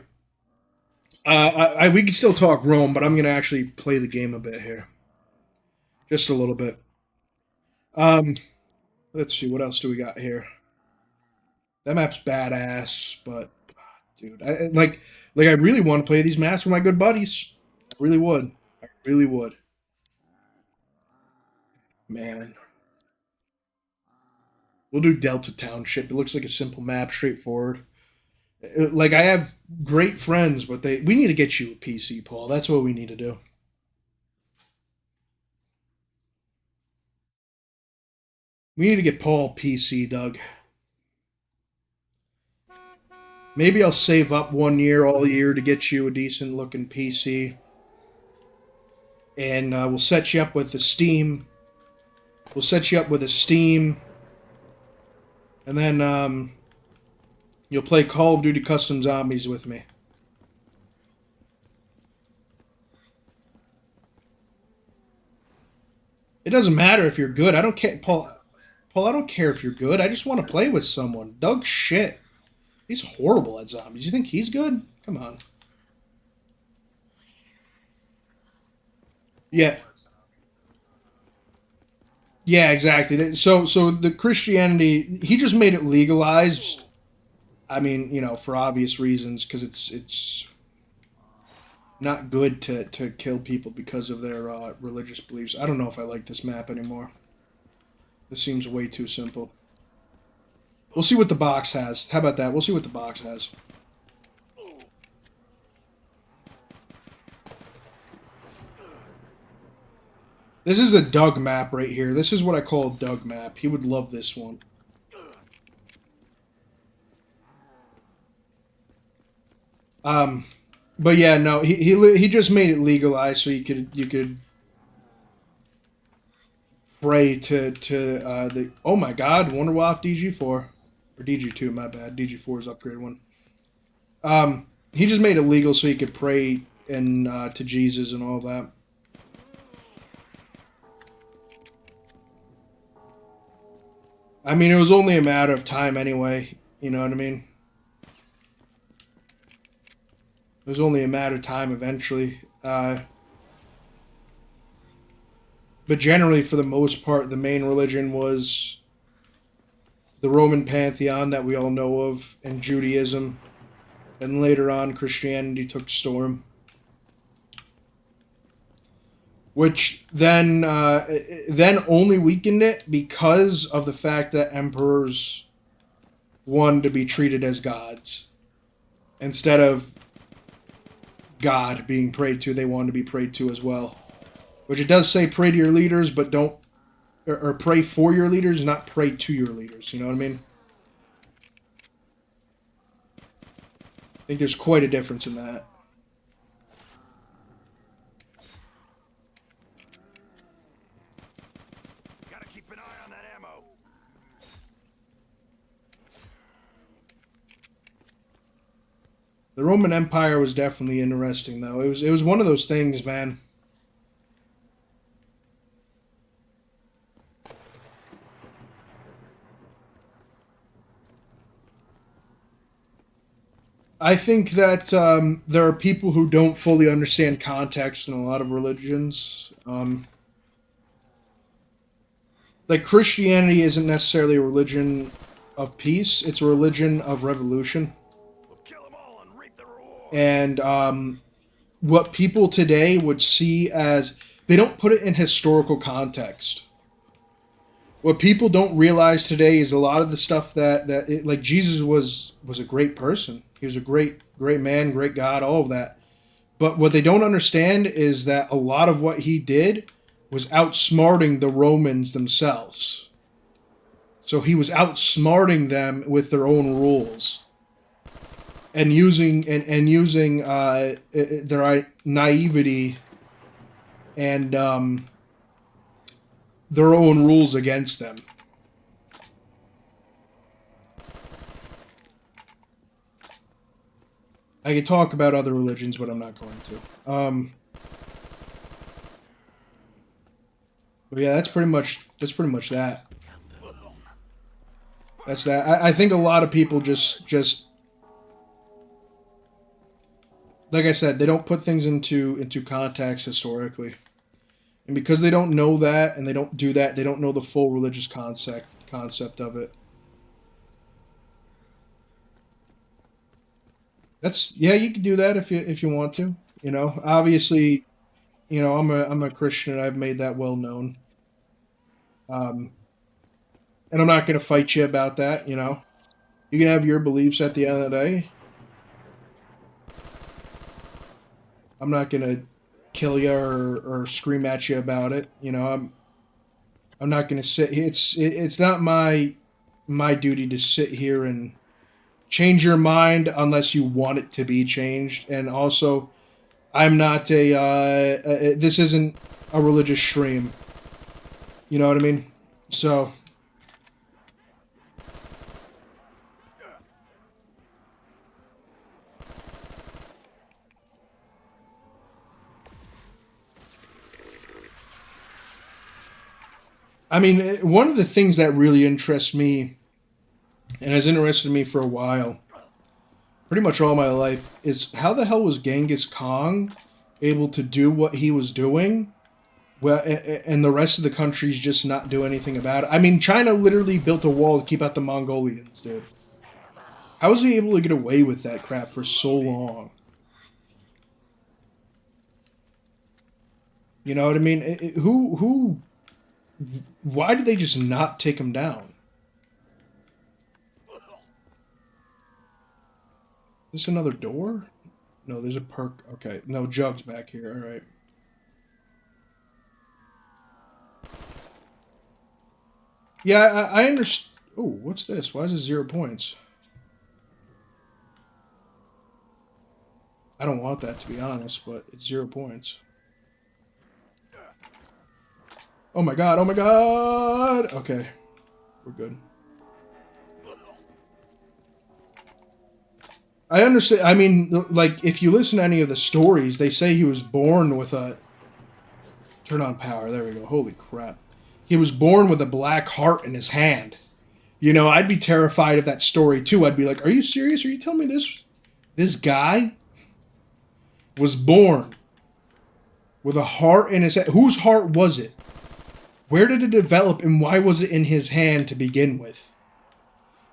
we can still talk Rome, but I'm gonna actually play the game a bit here, just a little bit. Um, let's see what else do we got here. That map's badass, but dude, I really want to play these maps with my good buddies. I really would. I really would. Man, we'll do Delta Township. It looks like a simple map, straightforward. Like I have great friends, but we need to get you a PC, Paul. That's what we need to do. We need to get Paul PC, Doug. Maybe I'll save up 1 year, all year, to get you a decent looking PC. And we'll set you up with the Steam. We'll set you up with a Steam. And then you'll play Call of Duty Custom Zombies with me. It doesn't matter if you're good. I don't care, Paul. Paul, I don't care if you're good. I just want to play with someone. Doug's shit. He's horrible at zombies. You think he's good? Come on. Yeah. Yeah, exactly. So the Christianity, he just made it legalized. I mean, for obvious reasons, because it's not good to kill people because of their religious beliefs. I don't know if I like this map anymore. This seems way too simple. We'll see what the box has. How about that? We'll see what the box has. This is a Doug map right here. This is what I call a Doug map. He would love this one. But yeah, no, he just made it legalized so you could pray to the. Oh my God, Wonderwaff DG4 or DG2, my bad. DG4 is upgrade one. He just made it legal so you could pray and to Jesus and all that. I mean, it was only a matter of time anyway. You know what I mean? It was only a matter of time eventually. But generally, for the most part, the main religion was the Roman pantheon that we all know of, and Judaism. And later on, Christianity took storm. Which then only weakened it because of the fact that emperors wanted to be treated as gods. Instead of God being prayed to, they wanted to be prayed to as well. Which it does say pray to your leaders, but don't... Or pray for your leaders, not pray to your leaders. You know what I mean? I think there's quite a difference in that. Gotta keep an eye on that ammo. The Roman Empire was definitely interesting, though. It was one of those things, man. I think that there are people who don't fully understand context in a lot of religions. like, Christianity isn't necessarily a religion of peace. It's a religion of revolution. Kill them all and reap the reward. And what people today would see as... They don't put it in historical context. What people don't realize today is a lot of the stuff like, Jesus was a great person. He was a great man, great God, all of that. But what they don't understand is that a lot of what he did was outsmarting the Romans themselves. So he was outsmarting them with their own rules. And using their naivety and their own rules against them. I could talk about other religions, but I'm not going to. But yeah, that's pretty much that. That's that. I think a lot of people just like I said, they don't put things into context historically. And because they don't know that and they don't do that, they don't know the full religious concept of it. Yeah, you can do that if you want to. You know, obviously, you know, I'm a Christian and I've made that well known. And I'm not going to fight you about that, you know. You can have your beliefs at the end of the day. I'm not going to kill you or scream at you about it. You know, I'm not going to sit... It's not my duty to sit here and change your mind unless you want it to be changed. And also, I'm not this isn't a religious stream. You know what I mean? So... I mean, one of the things that really interests me, and has interested me for a while, pretty much all my life, is how the hell was Genghis Khan able to do what he was doing, well, and the rest of the countries just not do anything about it? I mean, China literally built a wall to keep out the Mongolians, dude. How was he able to get away with that crap for so long? You know what I mean? Who... Why did they just not take him down? Is this another door? No, there's a perk. Okay, no, Jug's back here. All right. Yeah, I understand. Oh, what's this? Why is it 0 points? I don't want that, to be honest, but it's 0 points. Oh my god, oh my god! Okay, we're good. I understand, I mean, like, if you listen to any of the stories, they say he was born with a... Turn on power, there we go, holy crap. He was born with a black heart in his hand. You know, I'd be terrified of that story too. I'd be like, are you serious? Are you telling me this guy was born with a heart in his head? Whose heart was it? Where did it develop, and why was it in his hand to begin with?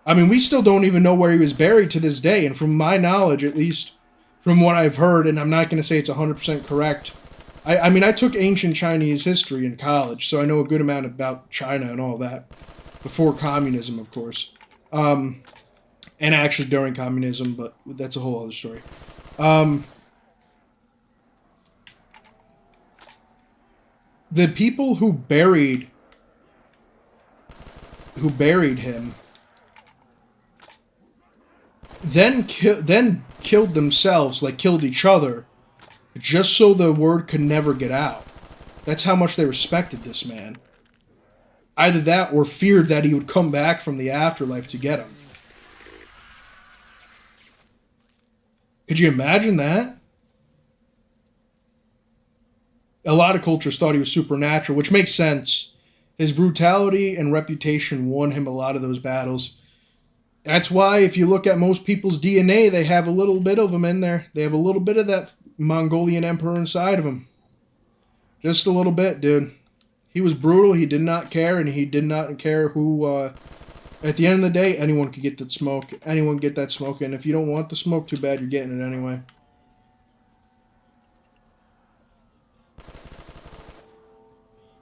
I mean, we still don't even know where he was buried to this day, and from my knowledge, at least from what I've heard, and I'm not going to say it's 100% correct, I mean, I took ancient Chinese history in college, so I know a good amount about China and all that, before communism, of course, and actually during communism, but that's a whole other story. The people who buried him then killed themselves, like killed each other, just so the word could never get out. That's how much they respected this man. Either that or feared that he would come back from the afterlife to get him. Could you imagine that? A lot of cultures thought he was supernatural, which makes sense. His brutality and reputation won him a lot of those battles. That's why if you look at most people's DNA, they have a little bit of him in there. They have a little bit of that Mongolian emperor inside of him. Just a little bit, dude. He was brutal. He did not care, and he did not care who. At the end of the day, anyone could get that smoke. Anyone get that smoke, and if you don't want the smoke, too bad. You're getting it anyway.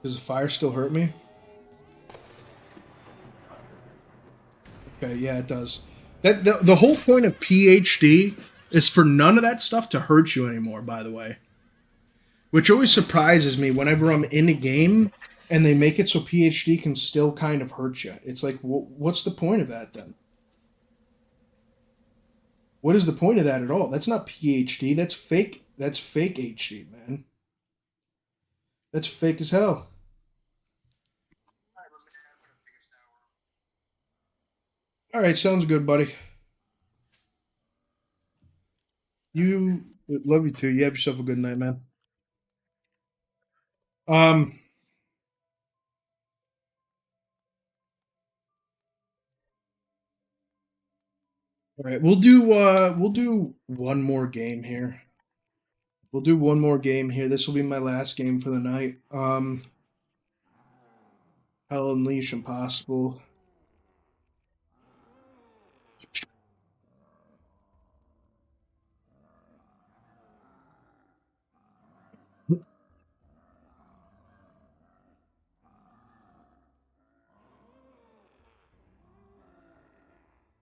Does the fire still hurt me? Okay, yeah, it does. The whole point of PhD is for none of that stuff to hurt you anymore, by the way. Which always surprises me whenever I'm in a game and they make it so PhD can still kind of hurt you. It's like, what's the point of that then? What is the point of that at all? That's not PhD. That's fake. That's fake HD, man. That's fake as hell. All right, sounds good, buddy. You love you too. You have yourself a good night, man. Um, all right, we'll do one more game here. We'll do one more game here. This will be my last game for the night. Hell Unleash Impossible.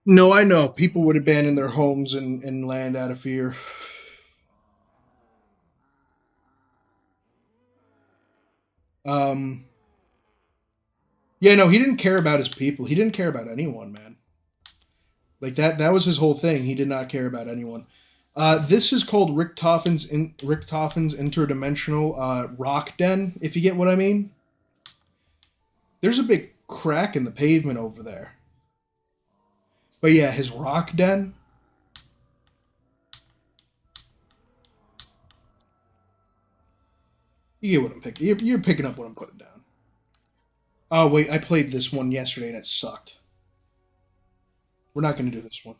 No, I know. People would abandon their homes and land out of fear. Um, yeah, no, he didn't care about his people. He didn't care about anyone, man. Like that was his whole thing. He did not care about anyone. This is called Rick Toffin's Interdimensional Rock Den, if you get what I mean. There's a big crack in the pavement over there. But yeah, his rock den. You get what I'm picking. You're picking up what I'm putting down. Oh wait, I played this one yesterday and it sucked. We're not going to do this one.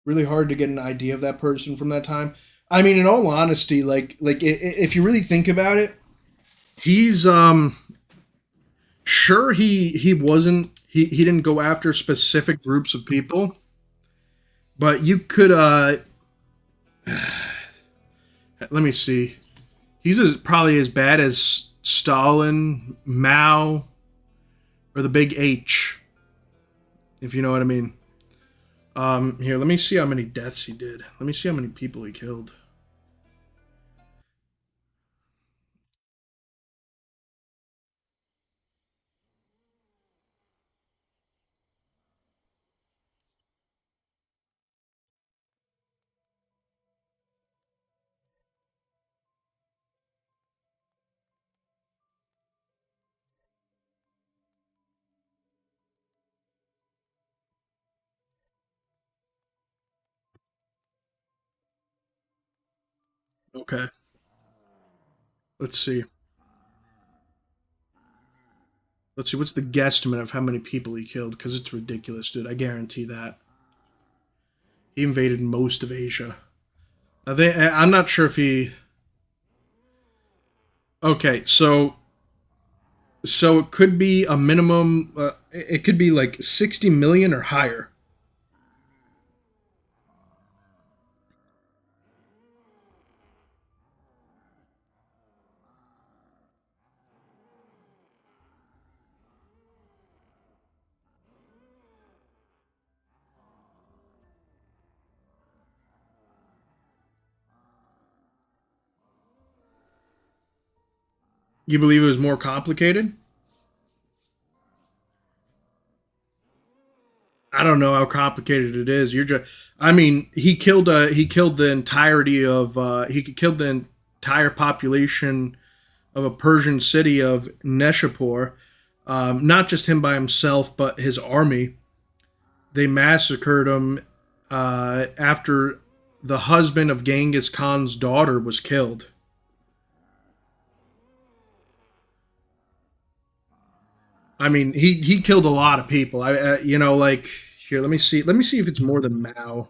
Really hard to get an idea of that person from that time. I mean, in all honesty, if you really think about it, he's sure he wasn't he didn't go after specific groups of people, but you could let me see. Probably as bad as Stalin, Mao, or the Big H, if you know what I mean. Here, let me see how many deaths he did. Let me see how many people he killed. Okay, let's see. Let's see, what's the guesstimate of how many people he killed? Because it's ridiculous, dude. I guarantee that. He invaded most of Asia. I'm not sure if he. Okay, so it could be a minimum. It could be like 60 million or higher. You believe it was more complicated? I don't know how complicated it is. You're just. I mean, he killed the entirety of. He killed the entire population of a Persian city of Nishapur. Not just him by himself, but his army. They massacred him after the husband of Genghis Khan's daughter was killed. I mean, he killed a lot of people. Like here. Let me see. Let me see if it's more than Mao.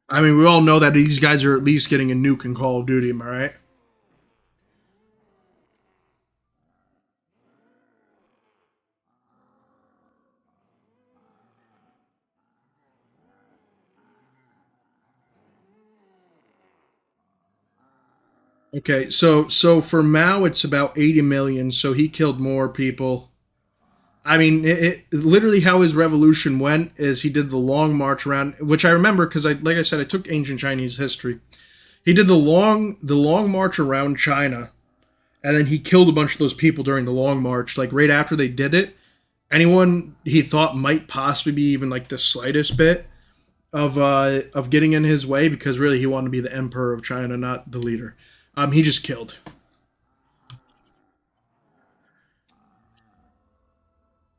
I mean, we all know that these guys are at least getting a nuke in Call of Duty. Am I right? Okay, so for Mao, it's about 80 million. So he killed more people. I mean, literally how his revolution went is he did the long march around, which I remember because like I said, I took ancient Chinese history. He did the long march around China, and then he killed a bunch of those people during the long march. Like right after they did it, anyone he thought might possibly be even like the slightest bit of getting in his way, because really he wanted to be the emperor of China, not the leader. He just killed.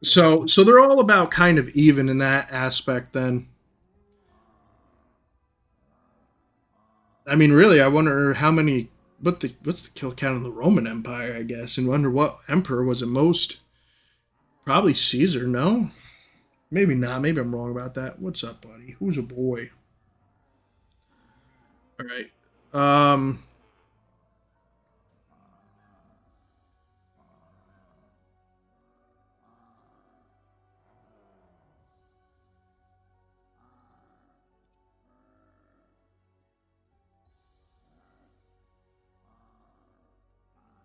So they're all about kind of even in that aspect. Then I mean, really, I wonder how many. What's the kill count in the Roman Empire? I guess, and wonder what emperor was it most. Probably Caesar. No, maybe not. Maybe I'm wrong about that. What's up, buddy? Who's a boy? All right. Um,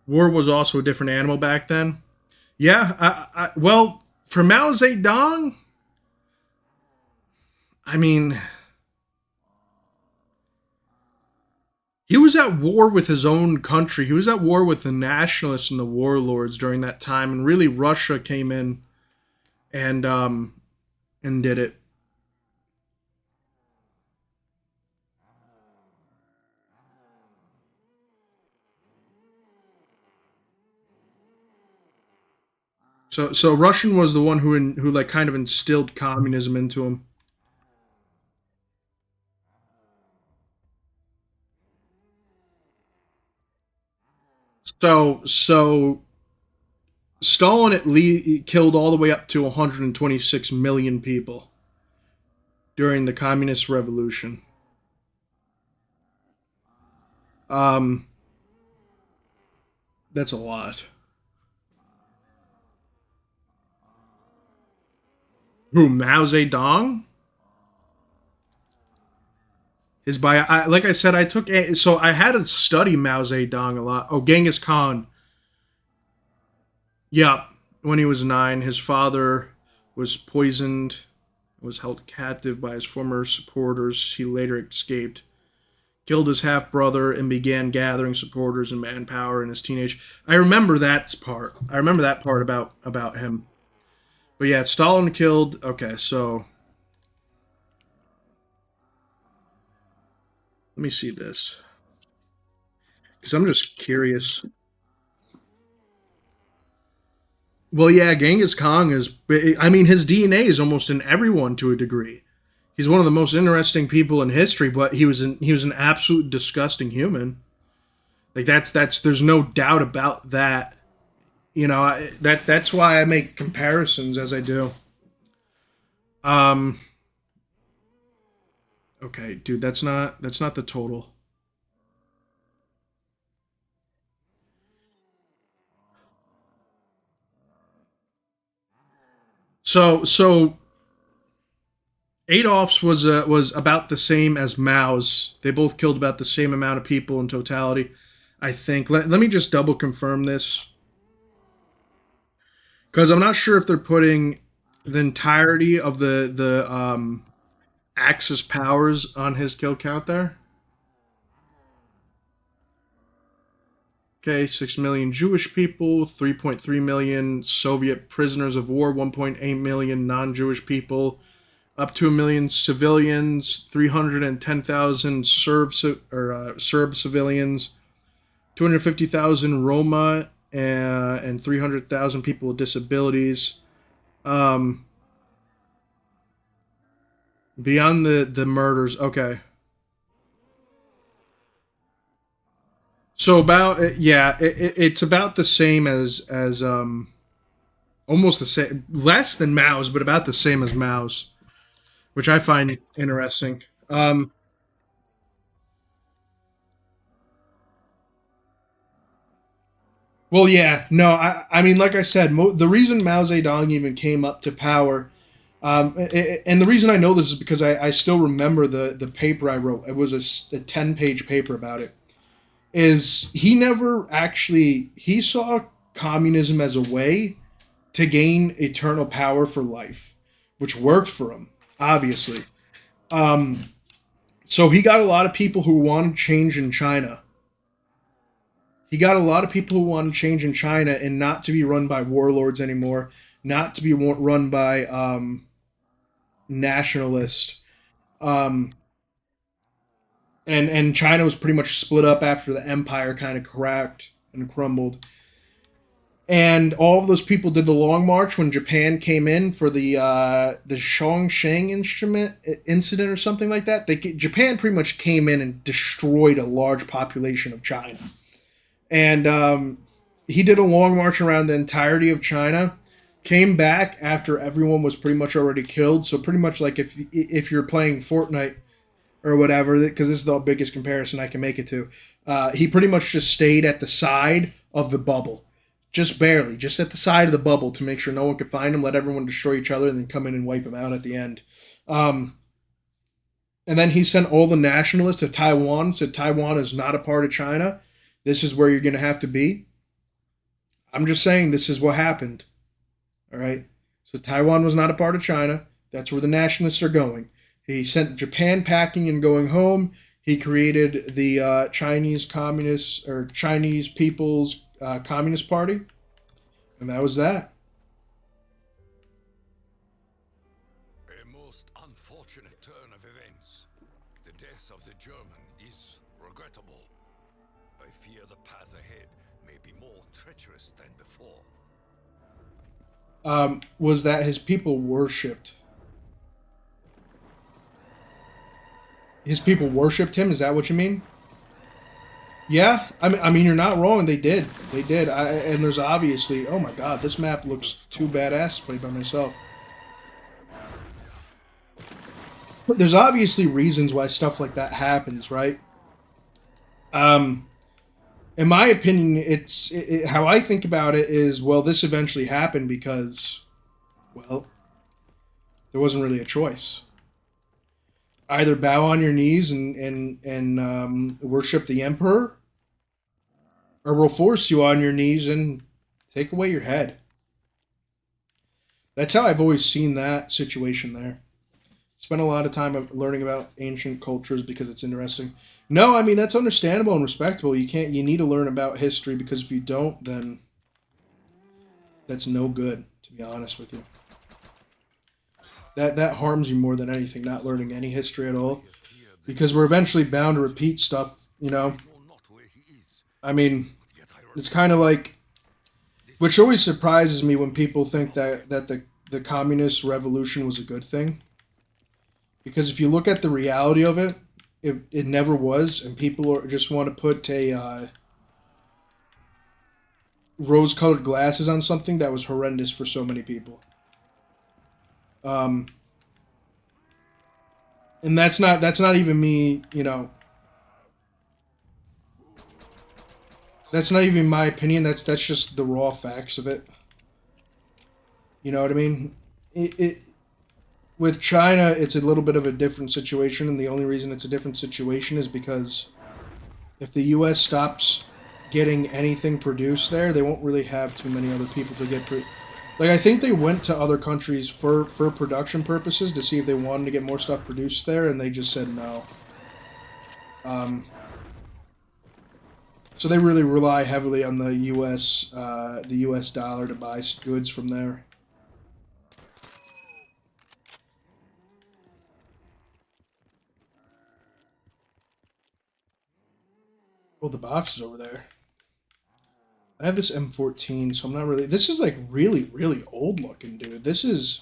War was also a different animal back then. Yeah. Well, for Mao Zedong, I mean, he was at war with his own country. He was at war with the nationalists and the warlords during that time, and really Russia came in and and did it. So Russian was the one who like kind of instilled communism into him. So Stalin at least killed all the way up to 126 million people during the communist revolution. Um, that's a lot. Who, Mao Zedong? His bio, like I said, so I had to study Mao Zedong a lot. Oh, Genghis Khan. Yeah, when he was 9, his father was poisoned, was held captive by his former supporters. He later escaped, killed his half brother, and began gathering supporters and manpower in his teenage. I remember that part. I remember that part about him. But yeah, Stalin killed. Okay, so let me see this because I'm just curious. Well, yeah, Genghis Khan is. I mean, his DNA is almost in everyone to a degree. He's one of the most interesting people in history, but he was an absolute disgusting human. Like that's there's no doubt about that. That's why I make comparisons as I do. Um. Okay, dude, that's not the total. So Adolf's was about the same as Mao's. They both killed about the same amount of people in totality. I think. Let me just double confirm this because I'm not sure if they're putting the entirety of the Axis powers on his kill count there. Okay, 6 million Jewish people, 3.3 million Soviet prisoners of war, 1.8 million non-Jewish people, up to a million civilians, 310,000 Serb civilians, 250,000 Roma, and 300,000 people with disabilities. Um, Beyond the murders, okay. So about yeah, it's about the same as almost the same, less than Mao's, but about the same as Mao's, which I find interesting. Well, yeah, no, I mean, like I said, the reason Mao Zedong even came up to power, and the reason I know this is because I still remember the paper I wrote. It was a 10-page paper about it. Is he never actually he saw communism as a way to gain eternal power for life, which worked for him, obviously. Um, so he got a lot of people who wanted change in China. He got a lot of people who wanted change in China and not to be run by warlords anymore, not to be run by nationalists. Um, and China was pretty much split up after the empire kind of cracked and crumbled. And all of those people did the Long March when Japan came in for the Chongqing incident or something like that. Japan pretty much came in and destroyed a large population of China, and he did a long march around the entirety of China. Came back after everyone was pretty much already killed. So pretty much like if you're playing Fortnite or whatever, because this is the biggest comparison I can make it to. He pretty much just stayed at the side of the bubble, just barely, just at the side of the bubble to make sure no one could find him, let everyone destroy each other, and then come in and wipe him out at the end. And then he sent all the nationalists to Taiwan, said Taiwan is not a part of China. This is where you're going to have to be. I'm just saying this is what happened. All right? So Taiwan was not a part of China. That's where the nationalists are going. He sent Japan packing and going home. He created the Chinese Communist or Chinese People's Communist Party, and that was that. A most unfortunate turn of events. The death of the German is regrettable. I fear the path ahead may be more treacherous than before. Was that his people worshipped? His people worshipped him? Is that what you mean? Yeah, I mean, you're not wrong. They did. They did. And there's obviously... Oh my god, this map looks too badass to play by myself. There's obviously reasons why stuff like that happens, right? In my opinion, how I think about it is, well, this eventually happened because, well, there wasn't really a choice. Either bow on your knees and worship the emperor, or we'll force you on your knees and take away your head. That's how I've always seen that situation there. Spent a lot of time learning about ancient cultures because it's interesting. No, I mean that's understandable and respectable. You need to learn about history because if you don't, then that's no good, to be honest with you. That harms you more than anything, not learning any history at all. Because we're eventually bound to repeat stuff, you know. I mean, it's kind of like, which always surprises me when people think that the communist revolution was a good thing. Because if you look at the reality of it, it never was, and people just want to put a rose-colored glasses on something that was horrendous for so many people. And that's not even me, you know. That's not even my opinion. That's just the raw facts of it. You know what I mean? With China, it's a little bit of a different situation, and the only reason it's a different situation is because if the U.S. stops getting anything produced there, they won't really have too many other people to get. Like, I think they went to other countries for production purposes to see if they wanted to get more stuff produced there, and they just said no. So they really rely heavily on the U.S. Dollar to buy goods from there. Well, the box is over there. I have this M14, so I'm not really... This is, like, really, really old looking, dude. This is...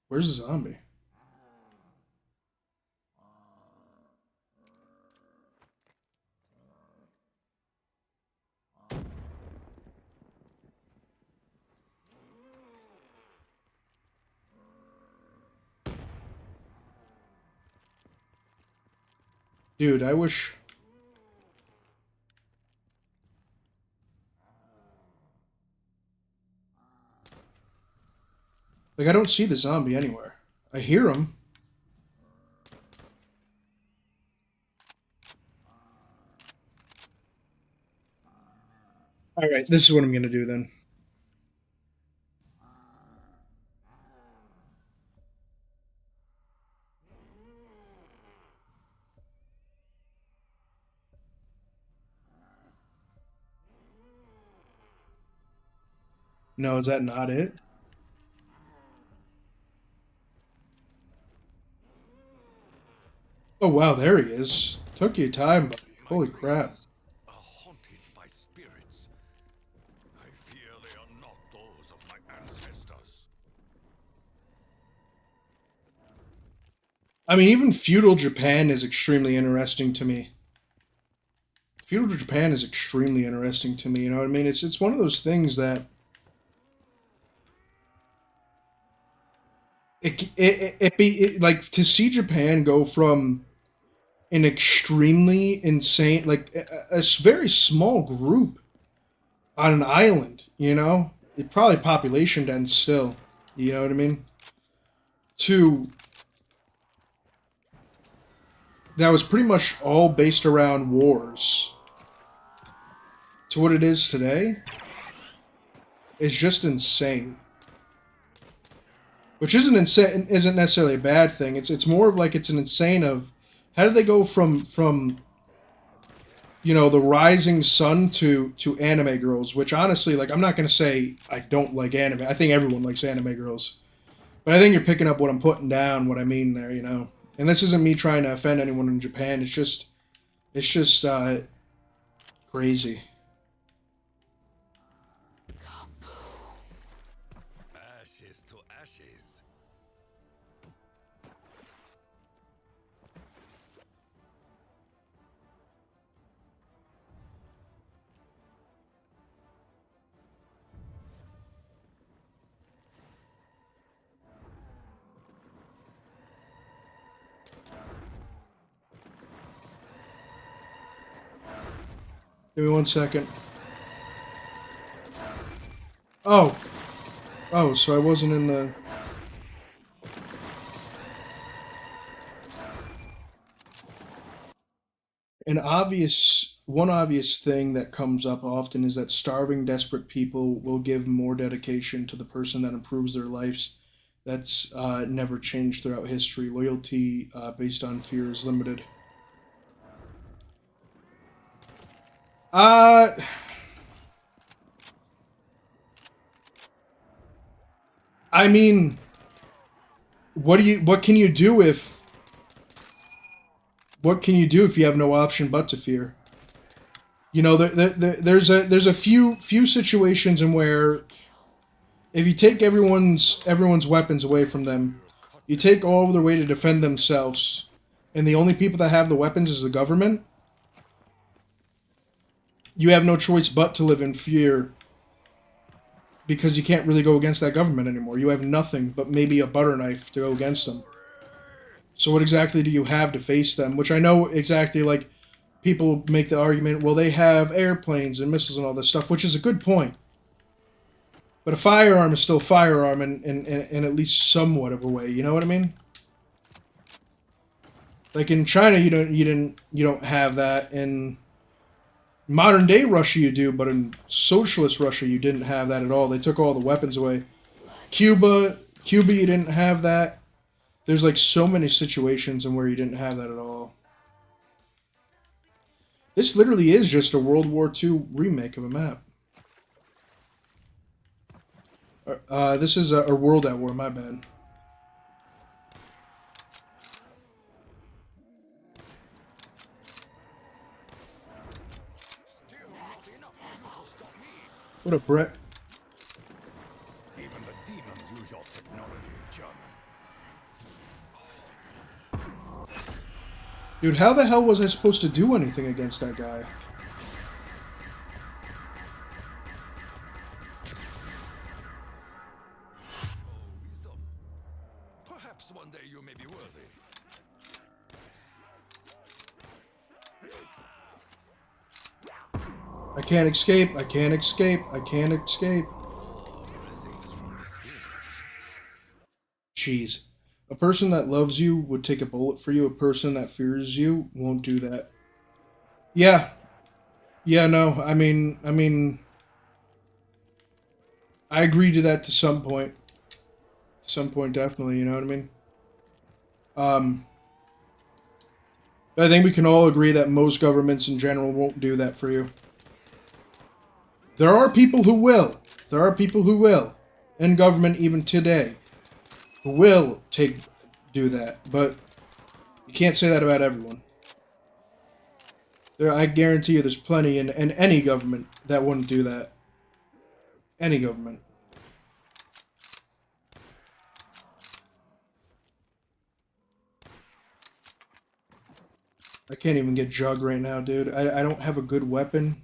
Where's the zombie? Dude, I wish... Like, I don't see the zombie anywhere. I hear him. Alright, this is what I'm gonna do then. No, is that not it? Oh wow, there he is. Took your time, buddy. My Holy crap. dreams are haunted by spirits. I fear they are not those of my ancestors. I mean, even feudal Japan is extremely interesting to me. Feudal Japan is extremely interesting to me, you know what I mean? It's one of those things that like to see Japan go from an extremely insane, like a very small group on an island, you know? It probably population dense still, you know what I mean? To that was pretty much all based around wars. To what it is today is just insane. Which isn't necessarily a bad thing. It's more of like it's an insane of how did they go from you know the rising sun to anime girls, which honestly, like, I'm not gonna say I don't like anime. I think everyone likes anime girls. But I think you're picking up what I'm putting down, what I mean there, you know. And this isn't me trying to offend anyone in Japan. It's just crazy. Ashes to ashes. Give me 1 second. Oh. Oh, so I wasn't in the... One obvious thing that comes up often is that starving, desperate people will give more dedication to the person that improves their lives. That's never changed throughout history. Loyalty based on fear is limited. I mean, what can you do if you have no option but to fear? You know, there's a few situations in where if you take everyone's weapons away from them, you take all of their way to defend themselves, and the only people that have the weapons is the government. You have no choice but to live in fear because you can't really go against that government anymore. You have nothing but maybe a butter knife to go against them. So what exactly do you have to face them? Which I know exactly, like, people make the argument, well, they have airplanes and missiles and all this stuff, which is a good point. But a firearm is still a firearm in at least somewhat of a way, you know what I mean? Like in China you don't have that. In modern day Russia you do, but in socialist Russia you didn't have that at all. They took all the weapons away. Cuba you didn't have that. There's like so many situations in where you didn't have that at all. This literally is just a World War II remake of a map. This is a World at War, my bad. What a Brett. Even the demons use your technology, German. Dude, how the hell was I supposed to do anything against that guy? Wisdom. Perhaps one day you may be worthy. I can't escape, I can't escape, I can't escape. Blessings from the spirits. jeez. A person that loves you would take a bullet for you. A person that fears you won't do that. Yeah. Yeah, no. I mean, I agree to that to some point. Some point, definitely, you know what I mean? I think we can all agree that most governments in general won't do that for you. There are people who will. There are people who will. In government, even today. Who will do that. But you can't say that about everyone. I guarantee you there's plenty in any government that wouldn't do that. Any government. I can't even get Jug right now, dude. I don't have a good weapon.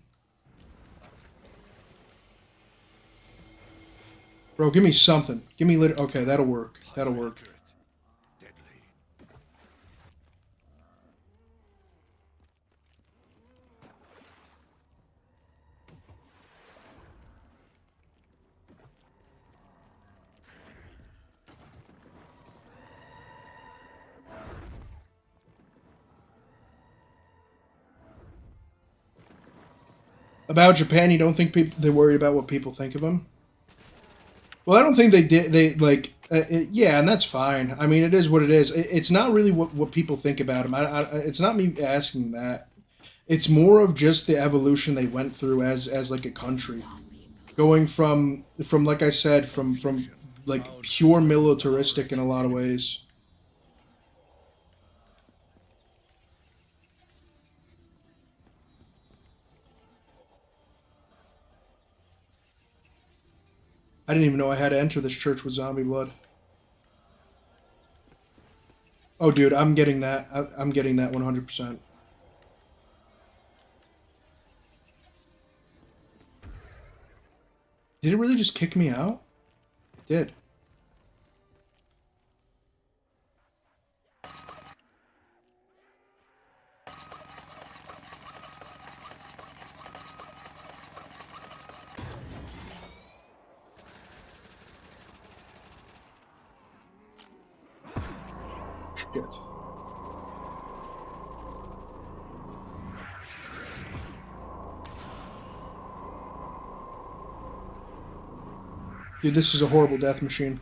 Bro, give me something. Give me lit. Okay, that'll work. That'll work. About Japan, you don't think they worry about what people think of them? Well, I don't think they did. They like, yeah, and that's fine. I mean, it is what it is. It's not really what people think about them. It's not me asking that. It's more of just the evolution they went through as like a country, going from like I said, from like pure militaristic in a lot of ways. I didn't even know I had to enter this church with zombie blood. Oh, dude, I'm getting that. I'm getting that 100%. Did it really just kick me out? It did. Shit. Dude, this is a horrible death machine.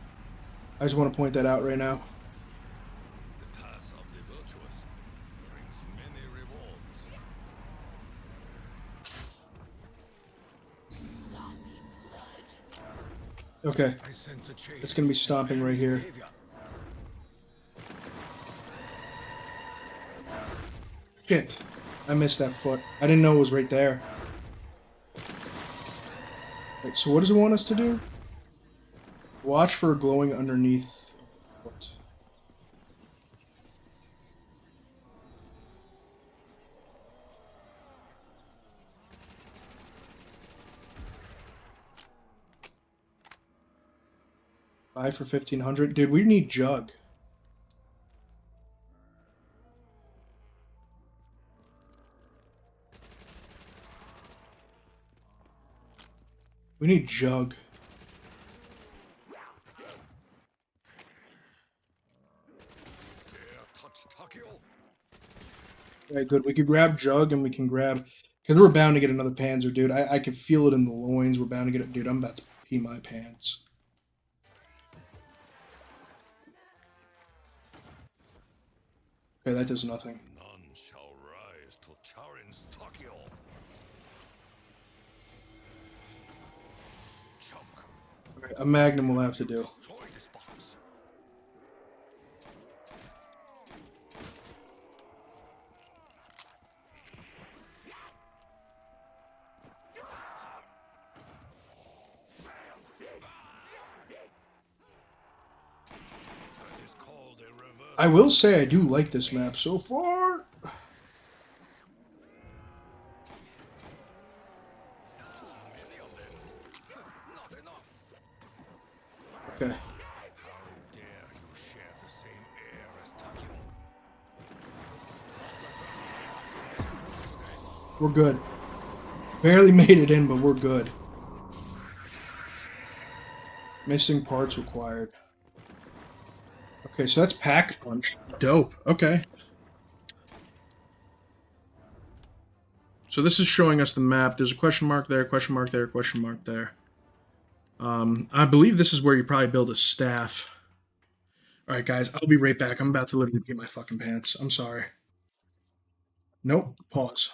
I just want to point that out right now. The path of the virtuous brings many rewards. Okay. It's gonna be stomping right here. Shit. I missed that foot. I didn't know it was right there. Wait, so what does it want us to do? Watch for glowing underneath. What? Buy for 1,500. Dude, we need Jug. We need Jug. Alright, good. We could grab Jug and we can grab... Because we're bound to get another Panzer, dude. I could feel it in the loins. We're bound to get it. Dude, I'm about to pee my pants. Okay, that does nothing. None shall rise to challenge Tokyo. Okay, a Magnum will have to do. Destroy this box. That is called a reverse. I will say I do like this map so far. Okay. How dare you share the same air as Tokyo? We're good. Barely made it in, but we're good. Missing parts required. Okay, so that's Pack Punch. Dope. Okay. So this is showing us the map. There's a question mark there, question mark there, question mark there. I believe this is where you probably build a staff. All right, guys, I'll be right back. I'm about to literally get my fucking pants. I'm sorry. Nope. Pause.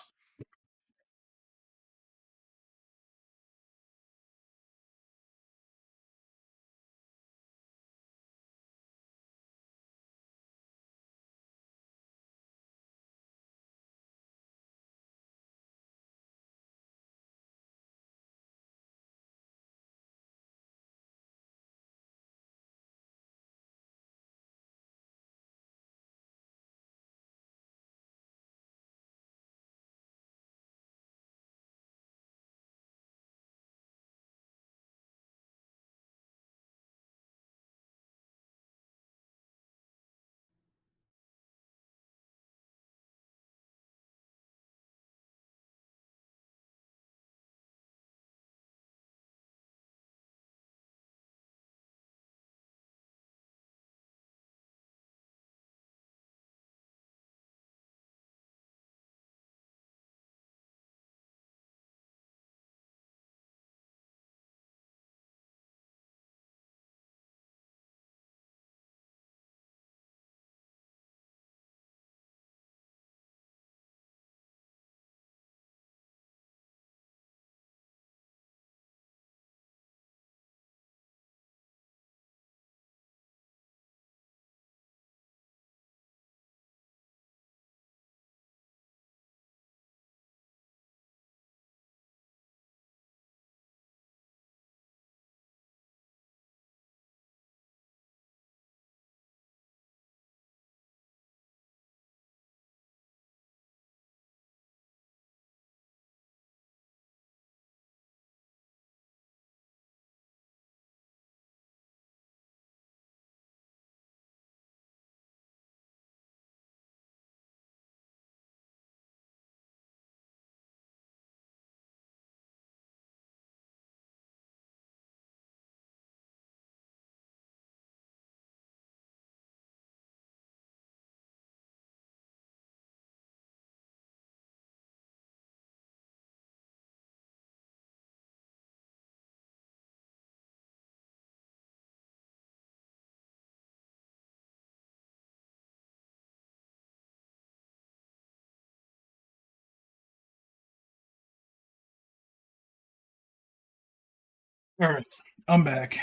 All right, I'm back.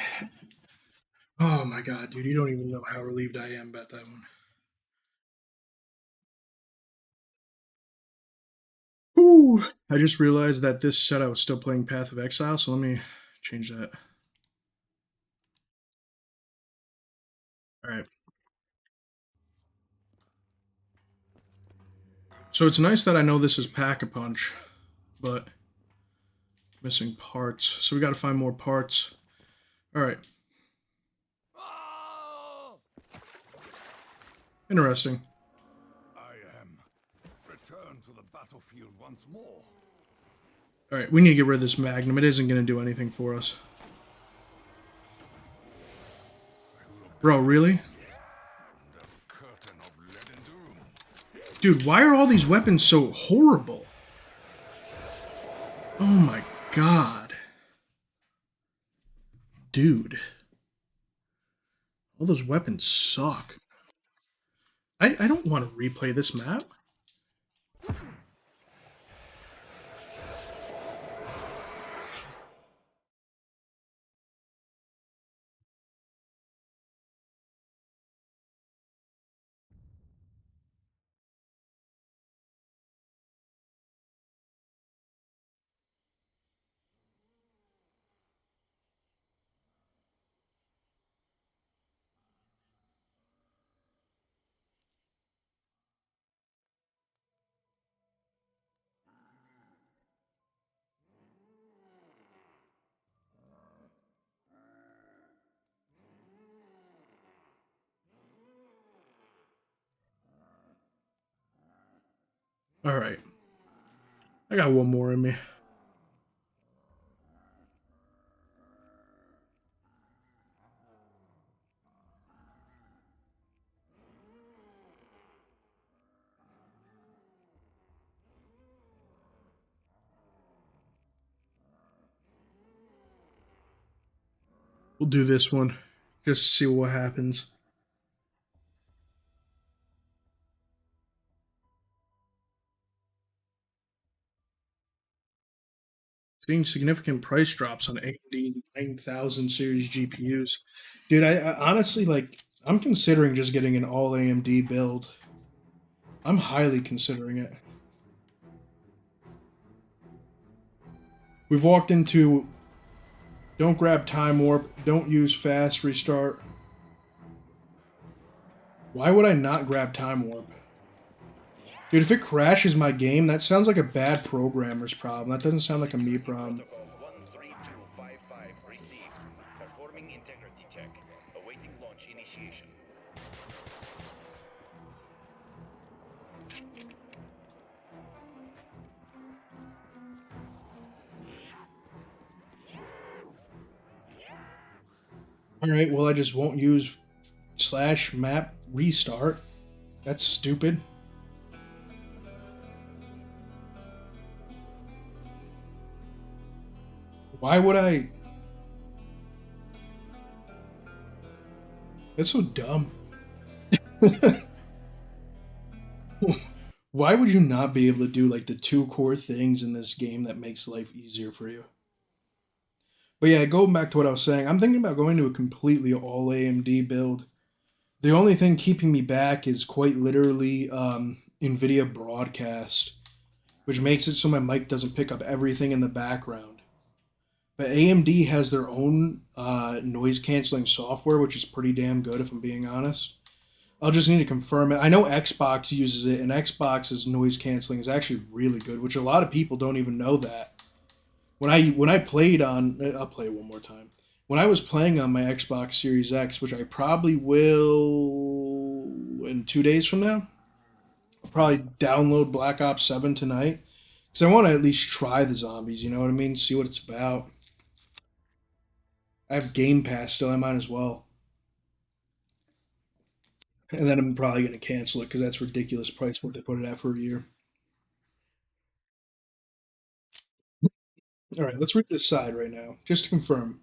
Oh my god, dude, you don't even know how relieved I am about that one. Ooh, I just realized that this said I was still playing Path of Exile, so let me change that. All right. So it's nice that I know this is Pack-a-Punch, but missing parts. So we got to find more parts. All right. Interesting. I am returned to the battlefield once more. All right, we need to get rid of this Magnum. It isn't going to do anything for us. Bro, really? The curtain of lead and doom. Dude, why are all these weapons so horrible? Oh my god. Dude. All those weapons suck. I don't want to replay this map. All right. I got one more in me. We'll do this one. Just to see what happens. Seeing significant price drops on AMD 9000 series GPUs. Dude, I honestly, like, I'm considering just getting an all AMD build. I'm highly considering it. We've walked into don't grab time warp, don't use fast restart. Why would I not grab time warp? Dude, if it crashes my game, that sounds like a bad programmer's problem. That doesn't sound like a me problem. Protocol 13255 received. Performing integrity check. Awaiting launch initiation. Alright, well I just won't use slash map restart. That's stupid. Why would I? That's so dumb. Why would you not be able to do like the two core things in this game that makes life easier for you? But yeah, going back to what I was saying, I'm thinking about going to a completely all AMD build. The only thing keeping me back is quite literally NVIDIA broadcast, which makes it so my mic doesn't pick up everything in the background. But AMD has their own noise canceling software, which is pretty damn good if I'm being honest. I'll just need to confirm it. I know Xbox uses it, and Xbox's noise canceling is actually really good, which a lot of people don't even know that. When I played on, I'll play it one more time. When I was playing on my Xbox Series X, which I probably will in 2 days from now, I'll probably download Black Ops 7 tonight because I want to at least try the zombies. You know what I mean? See what it's about. I have Game Pass still. I might as well. And then I'm probably going to cancel it because that's ridiculous price what they put it at for a year. All right, let's read this side right now, just to confirm.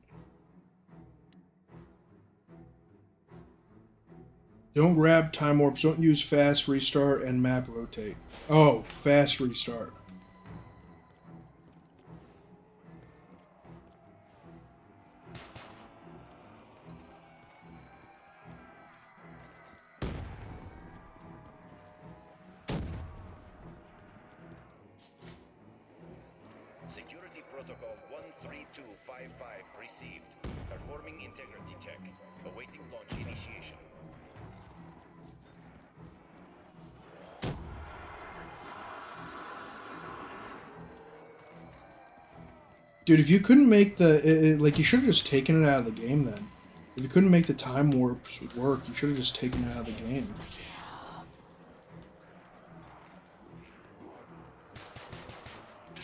Don't grab time warps, don't use fast restart and map rotate. Oh, fast restart. Security Protocol 13255 received. Performing integrity check. Awaiting launch initiation. Dude, if you couldn't make like, you should have just taken it out of the game then. If you couldn't make the time warps work, you should have just taken it out of the game.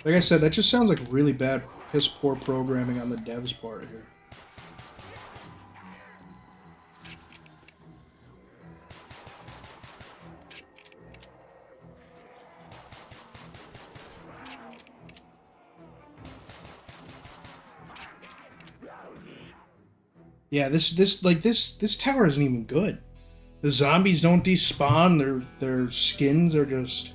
Like I said, that just sounds like really bad, piss poor programming on the devs' part here. Yeah, this tower isn't even good. The zombies don't despawn. Their skins are just.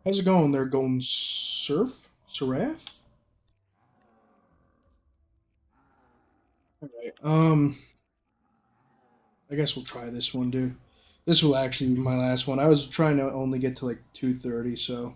How's it going there, Golden Surf? Seraph? Alright, I guess we'll try this one, dude. This will actually be my last one. I was trying to only get to like 230, so.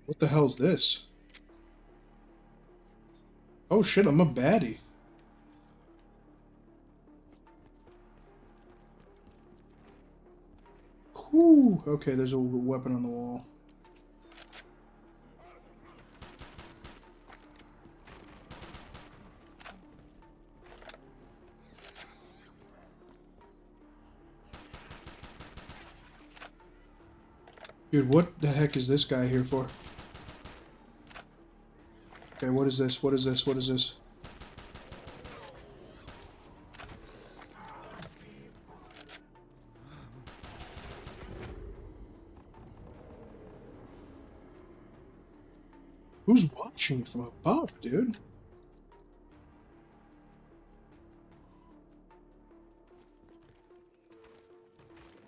What the hell's this? Oh shit, I'm a baddie. Whew. Okay, there's a weapon on the wall. Dude, what the heck is this guy here for? Okay, what is this? What is this? What is this? Who's watching from above, dude?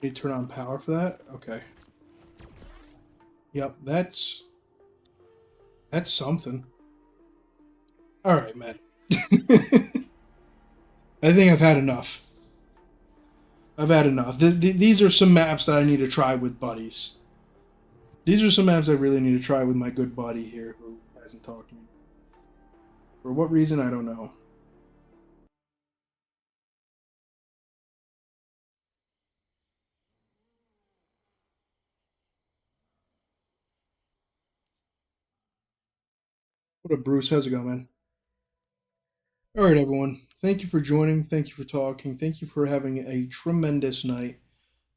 Need to turn on power for that? Okay. Yep, that's something. Alright, man. I think I've had enough. I've had enough. These are some maps that I need to try with buddies. These are some maps I really need to try with my good buddy here who hasn't talked to me. For what reason, I don't know. What up, Bruce? How's it going, man? Alright, everyone. Thank you for joining. Thank you for talking. Thank you for having a tremendous night.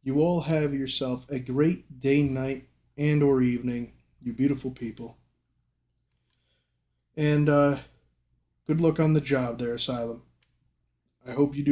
You all have yourself a great day, night, and or evening, you beautiful people. And good luck on the job there, Asylum. I hope you do